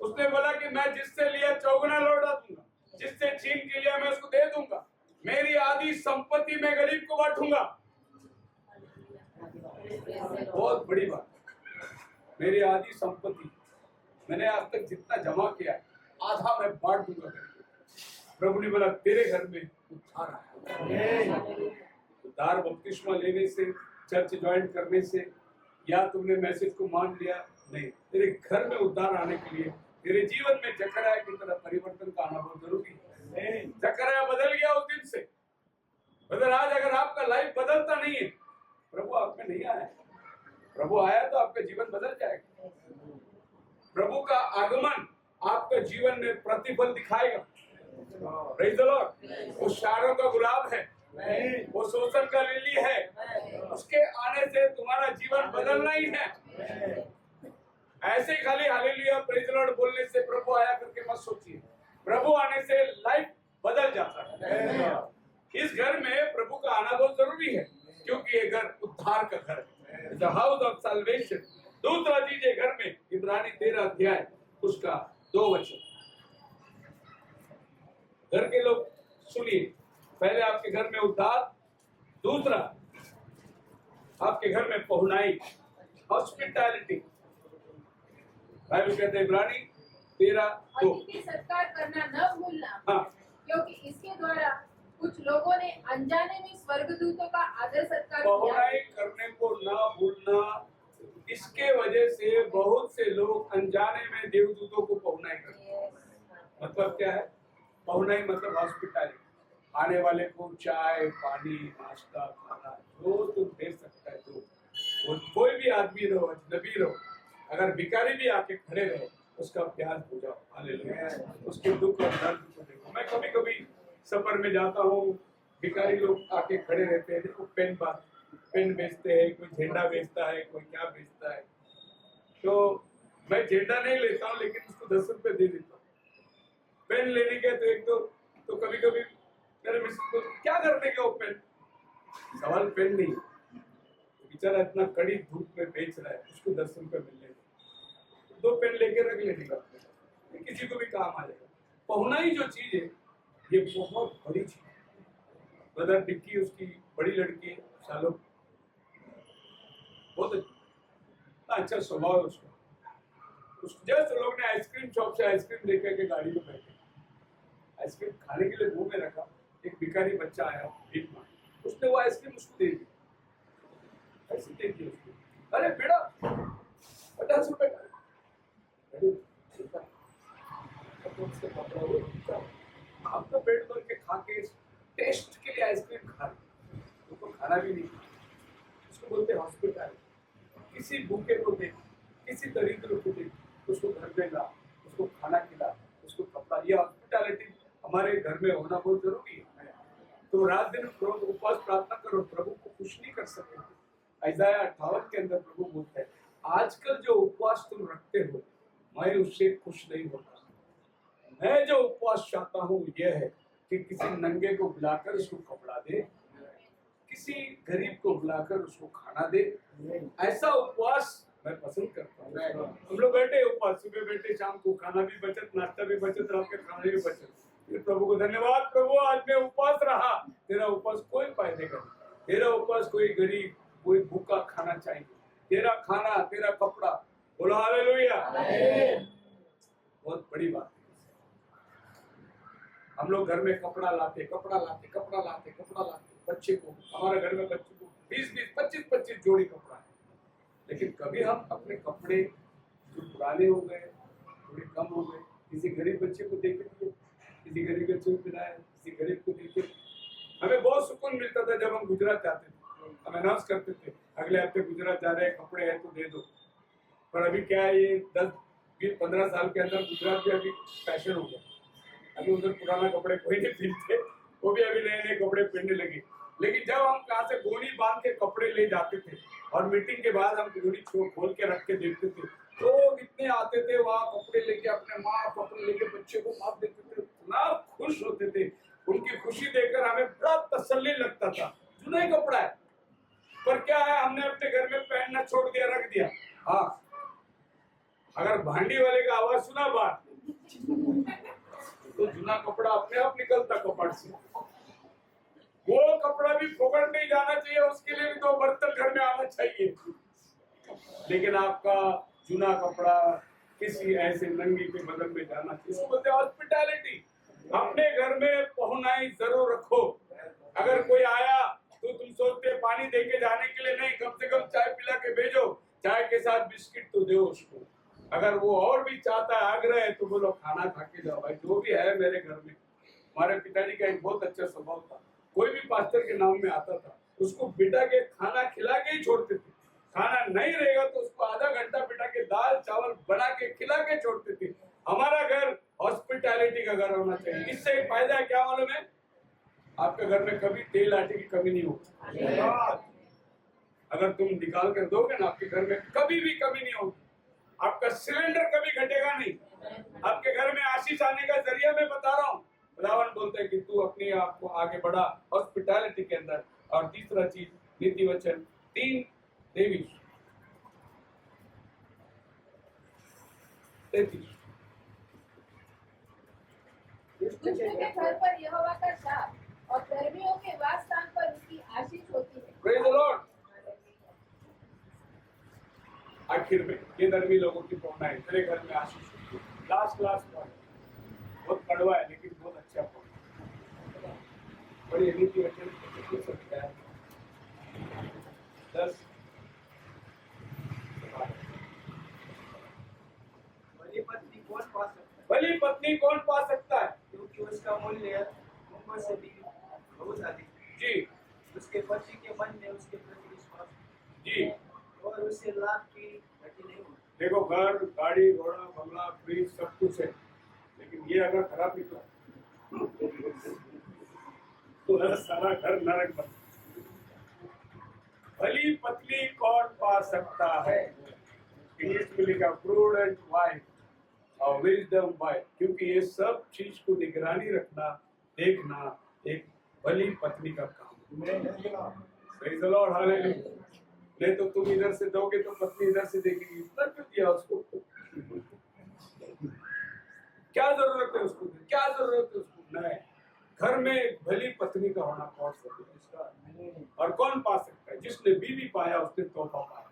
उसने बोला कि मैं जिससे लिया चौगुना लौटा दूंगा, जिससे छीन के लिया मैं उसको दे दूंगा, मेरी आधी संपत्ति मैं गरीब को बांटूंगा। बहुत बड़ी बात, मेरी आधी संपत्ति, मैंने आज तक जितना जमा किया आधा मैं बांट दूंगा। प्रभु ने बोला, तेरे घर में उद्धार आया। उद्धार बपतिस्मा लेने से, चर्च ज्वाइन करने से, या तुमने मैसेज को मान लिया, नहीं। तेरे घर में उद्धार आने के लिए तेरे जीवन में जकरयाह की तरह परिवर्तन का आना बहुत जरूरी है। जकरयाह बदल गया उस दिन से। बदल आज अगर आपका लाइफ बदलता नहीं है, प्रभु आप में नहीं आया। प्रभु आया तो आपका जीवन बदल जाएगा। प्रभु का आगमन आपके जीवन में प्रतिफल दिखाएगा। Praise the Lord. वो शारों का गुलाब है, वो शोषण का लिली है। उसके आने से तुम्हारा जीवन बदलना ही है। ऐसे ही खाली हालेलुया प्रेज़ द लॉर्ड बोलने से प्रभु आया करके मत सोचिए। प्रभु आने से लाइफ बदल जाता है। इस घर में प्रभु का आना बहुत जरूरी है, क्योंकि ये घर उद्धार का घर है, द हाउस ऑफ सल्वेशन। दूसरा चीज है घर में, इब्रानी 13 अध्याय उसका 2 वचन। घर के लोग सुनिए, पहले आपके घर में उद्धार, दूसरा आपके घर में पहुनाई, हॉस्पिटैलिटी। बाइबल कहते हैं इब्रानी 13:2, अतिथि सत्कार करना न भूलना, हाँ, क्योंकि इसके द्वारा कुछ लोगों ने अनजाने में स्वर्गदूतों का आदर सत्कार किया। पहुनाई करने को ना भूलना, इसके वजह से बहुत से लोग अनजाने में देवदूतों को पहुनाई करते हैं। मतलब क्या है? पहुनाई मतलब हॉस्पिटैलिटी। आने वाले को चाय पानी नाश्ता खाना जो तुम दे सकता है दो। वो कोई भी आदमी रहो अजनबी रहो, अगर भिखारी भी आके खड़े रहे उसका प्यास बुझाओ। हालेलुया। उसके दुख और दर्द को देखो। मैं कभी कभी सफर में जाता हूँ, भिखारी लोग आके खड़े रहते हैं, देखो पेन बेचते हैं, कोई झंडा बेचता है, कोई क्या बेचता है। तो मैं झंडा नहीं लेता हूँ लेकिन उसको 10 रुपए दे देता हूँ। पेन लेने के तो एक तो कभी कभी मेरे मिसेस को क्या करने का वो पेन, सवाल पेन नहीं, बेचारा इतना कड़ी धूप में बेच रहा है, उसको 10 रुपए मिलने दो, 2 पेन लेके रख लेने का, ये किसी को भी काम आ जाएगा। पहुनाई जो चीज है ये बहुत बड़ी चीज है। ब्रदर टिक्की उसकी बड़ी लड़की है, सालों बहुत अच्छा स्वभाव है उसका। जैसे लोग ने आइसक्रीम शॉप से आइसक्रीम लेकर के गाड़ी में बैठे, आइसक्रीम खाने के लिए मुंह में रखा, एक भिखारी बच्चा आया भीख मांगे, उसने वो आइसक्रीम उसको दे दी, ऐसे दे दी उसको। अरे बेटा 50 रुपए का, आप तो पेट भर के खा के टेस्ट के लिए आइसक्रीम खा रहे, उसको खाना भी नहीं, उसको बोलते हॉस्पिटल। किसी भूखे को दे, किसी दरिद्र को दे, उसको घर में ला, उसको खाना खिला, उसको कपड़ा, ये हॉस्पिटैलिटी हमारे घर में होना बहुत जरूरी है। तो रात दिन उपवास प्रार्थना करो, प्रभु को खुश नहीं कर सकते। इज़ाया 58 के अंदर प्रभु बोलता है, आजकल जो उपवास तुम रखते हो मैं उससे खुश नहीं होता। मैं जो उपवास चाहता हूँ यह है कि किसी नंगे को बुलाकर उसको कपड़ा दे, किसी गरीब को बुलाकर उसको खाना दे। ऐसा उपवास मैं पसंद करता हूँ। हम लोग बैठे उपवास, सुबह बैठे शाम को खाना भी बचत, नाश्ता भी बचत, रात के खाना भी बचत। फिर प्रभु को धन्यवाद, प्रभु आज मैं उपवास रहा, तेरा उपवास कोई फायदे का नहीं। तेरा उपवास कोई गरीब, कोई भूखा खाना चाहिए, तेरा खाना, तेरा कपड़ा। बोलो हालेलुया। बहुत बड़ी बात है। हम लोग घर में कपड़ा लाते बच्चे को, हमारे घर में बच्चे को 20-20, 25-25 जोड़ी कपड़ा है, लेकिन कभी हम अपने कपड़े जो पुराने हो गए, थोड़े कम हो गए, किसी गरीब बच्चे को देके दिए, किसी गरीब बच्चे को पिलाया, किसी गरीब को देके। हमें बहुत सुकून मिलता था जब हम गुजरात जाते थे, हम अनाउंस करते थे अगले हफ्ते गुजरात जा रहे हैं, कपड़े हैं तो दे दो। पर अभी क्या है, ये 10-15 साल के अंदर गुजरात भी अभी फैशन हो गया। अभी उधर पुराना कपड़े कोई नहीं पहनते, वो भी अभी नए नए कपड़े पहनने लगे। लेकिन जब हम कहाँ से गोनी बांध के कपड़े ले जाते थे और मीटिंग के बाद हम गोनी खोल के रख के देखते थे, तो कितने आते थे वहाँ कपड़े लेके, अपने माँ कपड़े लेके बच्चे को माप देते थे, इतना खुश होते थे। उनकी खुशी देखकर हमें बड़ा तसल्ली लगता था। जुना ही कपड़ा है, पर क्या है, हमने अपने घर में पहनना छोड़ दिया, रख दिया। हाँ, अगर भांडी वाले का आवाज सुना बात तो जुना कपड़ा अपने आप निकलता कपड़ से। वो कपड़ा भी फोकट नहीं जाना चाहिए, उसके लिए भी 2 बर्तन घर में आना चाहिए। लेकिन आपका जुना कपड़ा किसी ऐसे नंगी के बदल में जाना चाहिए, इसको बोलते हैं हॉस्पिटैलिटी। अपने घर में पहुनाई जरूर रखो। अगर कोई आया तो तुम सोचते पानी देके जाने के लिए नहीं, कम से कम चाय पिला के भेजो, चाय के साथ बिस्किट तो दो उसको। अगर वो और भी चाहता है, आग्रह है, तो बोलो खाना खा के जाओ भाई। जो भी है मेरे घर में, हमारे पिताजी का एक बहुत अच्छा स्वभाव था, कोई भी पास्टर के नाम में आता था उसको बिठा के खाना खिला के ही छोड़ते थे। खाना नहीं रहेगा तो उसको आधा घंटा बिठा के दाल चावल बना के खिला के छोड़ते थे। हमारा घर हॉस्पिटैलिटी का घर होना चाहिए। इससे एक फायदा है, क्या मालूम है, आपके घर में कभी तेल आटे की कमी नहीं होगी। अगर तुम निकाल कर दोगे ना, आपके घर में कभी भी कमी नहीं होगी। आपका सिलेंडर कभी घटेगा नहीं। आपके घर में आशीष आने का जरिया मैं बता रहा हूँ। खुदावन बोलता है कि तू अपने आप को आगे बढ़ा हॉस्पिटैलिटी के अंदर। और तीसरा चीज, नीति वचन 3:23 दुष्ट के घर पर यहोवा का शाप और धर्मियों के वास स्थान पर उसकी आशीष होती है। Praise the Lord. आखिर में ये धर्मी लोगों की पहुंचाई तेरे घर में आशीष होती है। लास्ट पॉइंट बहुत कड़वा है लेकिन बहुत अच्छा पॉइंट। बड़ी नीति वचन 10 भली पत्नी कौन पा सकता है, है क्योंकि उसका मूल्य मूंगों से भी उसके पति के मन में उसके प्रति विश्वास जी। और उसे लाभ की घटी नहीं होती। देखो, घर, गाड़ी, घोड़ा, बंगला, फ्रिज सब कुछ है, लेकिन ये अगर खराब निकला तो सारा घर नरक बन। भली पत्नी कौन पा सकता है? इंग्लिश में लिखा प्रूडेंट वाइफ और विजडम वाइफ, क्योंकि ये सब चीज को निगरानी रखना, देखना एक भली पत्नी का काम है। Praise the Lord, hallelujah। नहीं तो तुम इधर से दोगे तो पत्नी इधर से देखेगी, इतना क्यों दिया उसको? क्या जरूरत है उसको? क्या जरूरत है उसको? नहीं, घर में एक भली पत्नी का होना बहुत जरूरी है। और कौन पा सकता है? जिसने बीवी पाया उसने तोहफा पाया।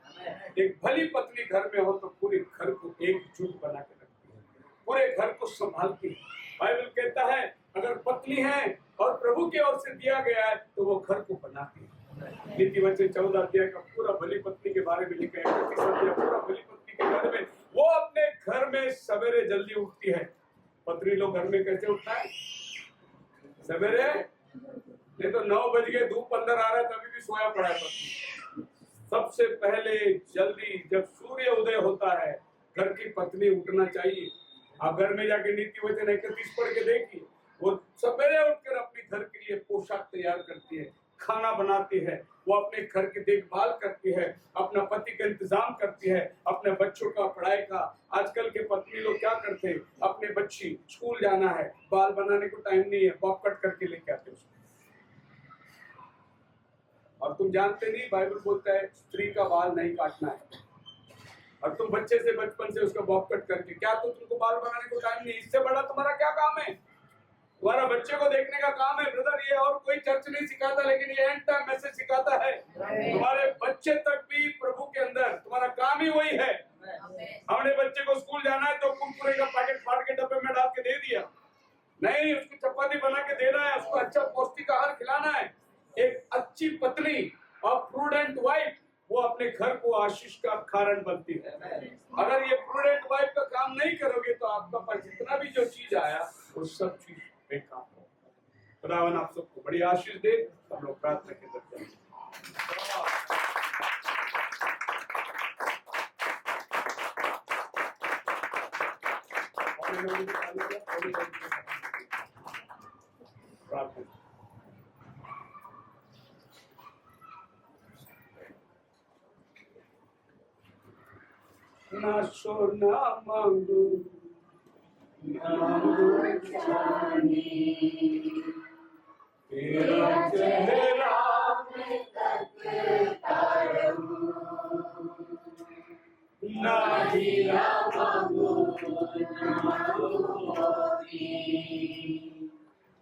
एक भली पत्नी घर में हो तो पूरे घर को एकजुट बना के रखती है, पूरे घर को संभालती है। बाइबल कहता है अगर पत्नी है और प्रभु की ओर से दिया गया है तो वो घर को बनाती है। नीति वचन 14 अध्याय का पूरा भली पत्नी के बारे में लिखा है। पूरा भली पत्नी के बारे में, वो अपने घर में सवेरे जल्दी उठती है। पत्नी लोग घर में कैसे उठना है? सवेरे, नहीं तो 9 बज गए, धूप अंदर आ रहा है तभी भी सोया पड़ा है पत्नी। सबसे पहले जल्दी जब सूर्य उदय होता है घर की पत्नी उठना चाहिए। आप घर में जाके नीति वचन 31 पढ़ के देखिए, वो सवेरे उठकर अपने घर के लिए पोशाक तैयार करती है, खाना बनाती है, वो अपने घर की देखभाल करती है, अपना पति का इंतजाम करती है, अपने बच्चों का पढ़ाई का। आजकल के पत्नी लोग क्या करते हैं? अपने बच्ची स्कूल जाना है, बाल बनाने को टाइम नहीं है, बॉब कट करके लेके आते उसको। और तुम जानते नहीं, बाइबल बोलता है स्त्री का बाल नहीं काटना है। और तुम बच्चे से बचपन से उसका बॉब कट करके, क्या तो तुमको बाल बनाने को टाइम नहीं? इससे बड़ा तुम्हारा क्या काम है? तुम्हारा बच्चे को देखने का काम है ब्रदर। ये और कोई चर्च नहीं सिखाता, लेकिन ये एंड टाइम मैसेज सिखाता है। तुम्हारे बच्चे तक भी प्रभु के अंदर तुम्हारा काम ही वही है। हमने बच्चे को स्कूल जाना है तो कुरकुरे का पैकेट फाड़ के डब्बे में डाल के दे दिया? नहीं, उसकी चपाती बना के देना है, उसको अच्छा पौष्टिक आहार खिलाना है। एक अच्छी पत्नी और प्रूडेंट वाइफ वो अपने घर को आशीष का कारण बनती है। अगर ये प्रूडेंट वाइफ का काम नहीं करोगे तो आपका पास जितना भी जो चीज आया वो सब चीज बेकार हो। खुदावन आप सबको बड़ी आशीष दे। हम लोग प्रार्थना के करते हैं। प्रार्थना ना सोना मांगू तेरा चेहरा ना हीरा मांगू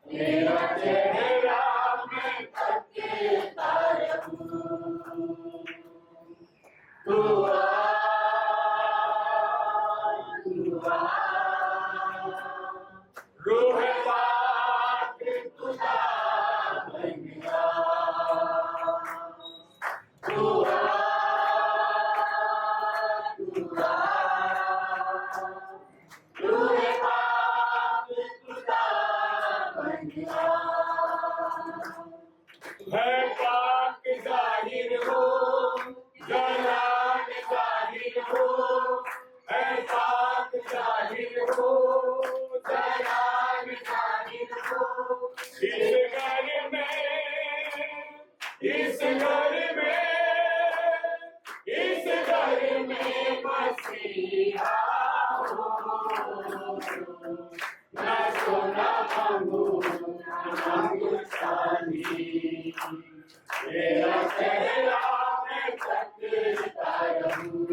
तेरा चेहरा मैं तकता रहूं। तू रूह पाक खुदा बन गया। रूह पाक खुदा बन गया। है पाक जाहिर हो, जलाल जाहिर हो, है पाक जाहिर हो, जलाल जाहिर हो। इस घर में, इस घर में, इस घर में मसीहा हो। ना सोना मांगू ना मांगू चांदी, तेरा चेहरा मैं तकता रहूं।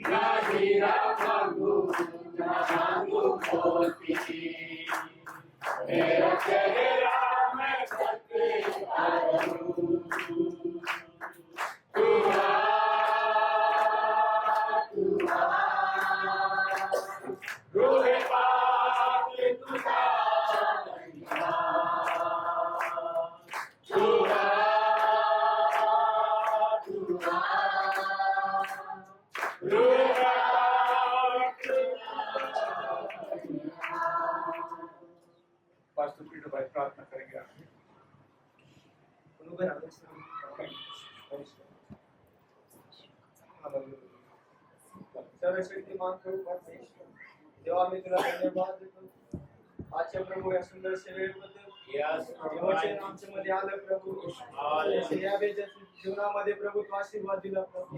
ना हीरा मांगू ना मांगू मोती, तेरा चेहरा मैं तकता रहूं। तू आ, तू आ, रूह पाक खुदा बन गया। तू आ, तू आ, रूह पाक सर्वशक्तिमान प्रभू परमेश्वर, देवा मी तुला धन्यवाद देतो आजच्या प्रभू या सुंदर सेवेबद्दल. वचन आमच्यामध्ये आलं प्रभू. या बेजाच्या जीवनामध्ये प्रभू तू आशीर्वाद दिला प्रभू.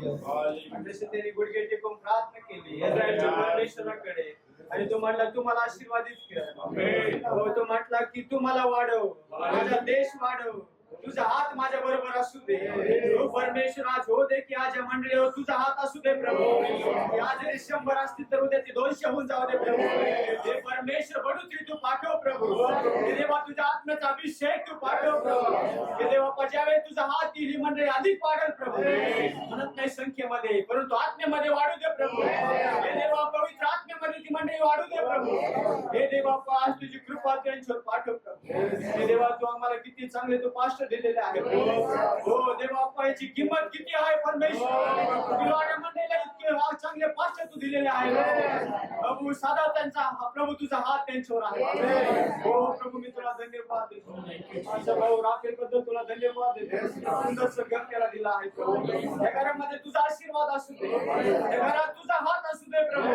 आणि जसे त्यांनी गुडघे टेकून प्रार्थना केली इस्रायलच्या परमेश्वराकडे आणि तू म्हटला तू मला आशीर्वादित कर. हो तू म्हटला की तू मला वाढव, माझा देश वाढव, तुझा हात माझ्या बरोबर असू दे. हो परमेश्वर आज हो दे की आज या मंडळीवर तुझा हात असू दे प्रभू. की आज जरी 100 असतील तर उद्या ते 200 होऊन जाऊ दे प्रभू. हे परमेश्वर बढुतरी तू पाठव प्रभू. हे देवा तुझ्या आत्म्याचा अभिषेक तू पाठव प्रभू. हे देवा ज्यावेळी तुझा हात येईल ही मंडळी अधिक वाढेल प्रभू. म्हणत नाही संख्येमध्ये परंतु आत्म्यामध्ये वाढू दे प्रभू. हे देवा पवित्र आत्म्यामध्ये ती मंडळी वाढू दे प्रभू. हे देवा आज तुझी कृपा त्यांच्यावर पाठव प्रभू. हे देवा तू आम्हाला किती चांगले तू पास्टर दिलेले आहे. हो देवा याची किंमत किती आहे परमेश्वर. तुला मंडळीला इतके चांगले पास्टर तू दिलेले आहे प्रभू. साधा त्यांचा प्रभू तुझा हात त्यांच्यावर आहे. हो प्रभू मी तुला धन्यवाद देतो. माझा भाऊ राफेल बद्दल तुला धन्यवाद देतो. सुंदर घर त्याला दिला आहे प्रभू. या घरामध्ये तुझा आशीर्वाद असू दे. या घरात तुझा हात असू दे प्रभू.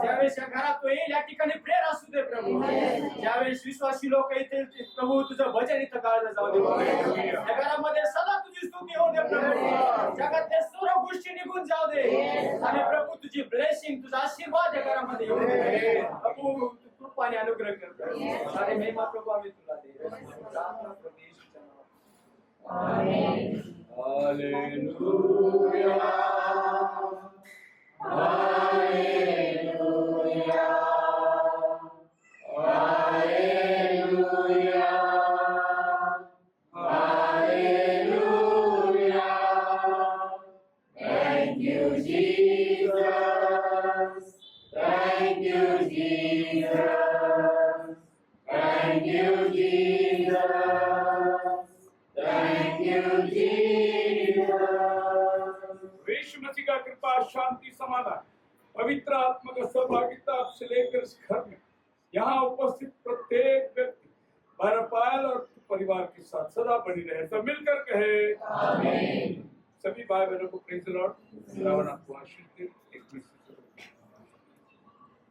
ज्यावेळेस या घरात तो येईल या ठिकाणी प्रेर असू दे प्रभू. ज्यावेळेस विश्वासी लोक येतील प्रभू तुझं भजन इथं गायलं जाऊ दे. या घरामध्ये सदा तुझी स्तुती होऊ दे प्रभू. जगातल्या सर्व गोष्टी निघून जाऊ दे आणि प्रभू तुझी ब्लेसिंग तुझा आशीर्वाद या घरामध्ये येऊ दे प्रभू. कृपाने अनुग्रह कर. सारे महिमा प्रभू आम्ही तुला दे. प्रार्थना प्रभू येशूच्या नावात. आमेन. हालेलुया हालेलुया हालेलुया हालेलुया. Thank you Jesus. Thank you Jesus. Thank you Jesus. Thank you Jesus. विश्व मसीह का कृपा शांति समाधान पवित्र आत्मा का सहभागिता आपसे लेकर इस घर में यहाँ उपस्थित प्रत्येक व्यक्ति भरपाल और परिवार के साथ सदा बनी रहे. सब मिलकर कहे आमीन. सभी भाई बहनों को प्रेज़ द लॉर्ड. खुदावंद आपको आशीष दे.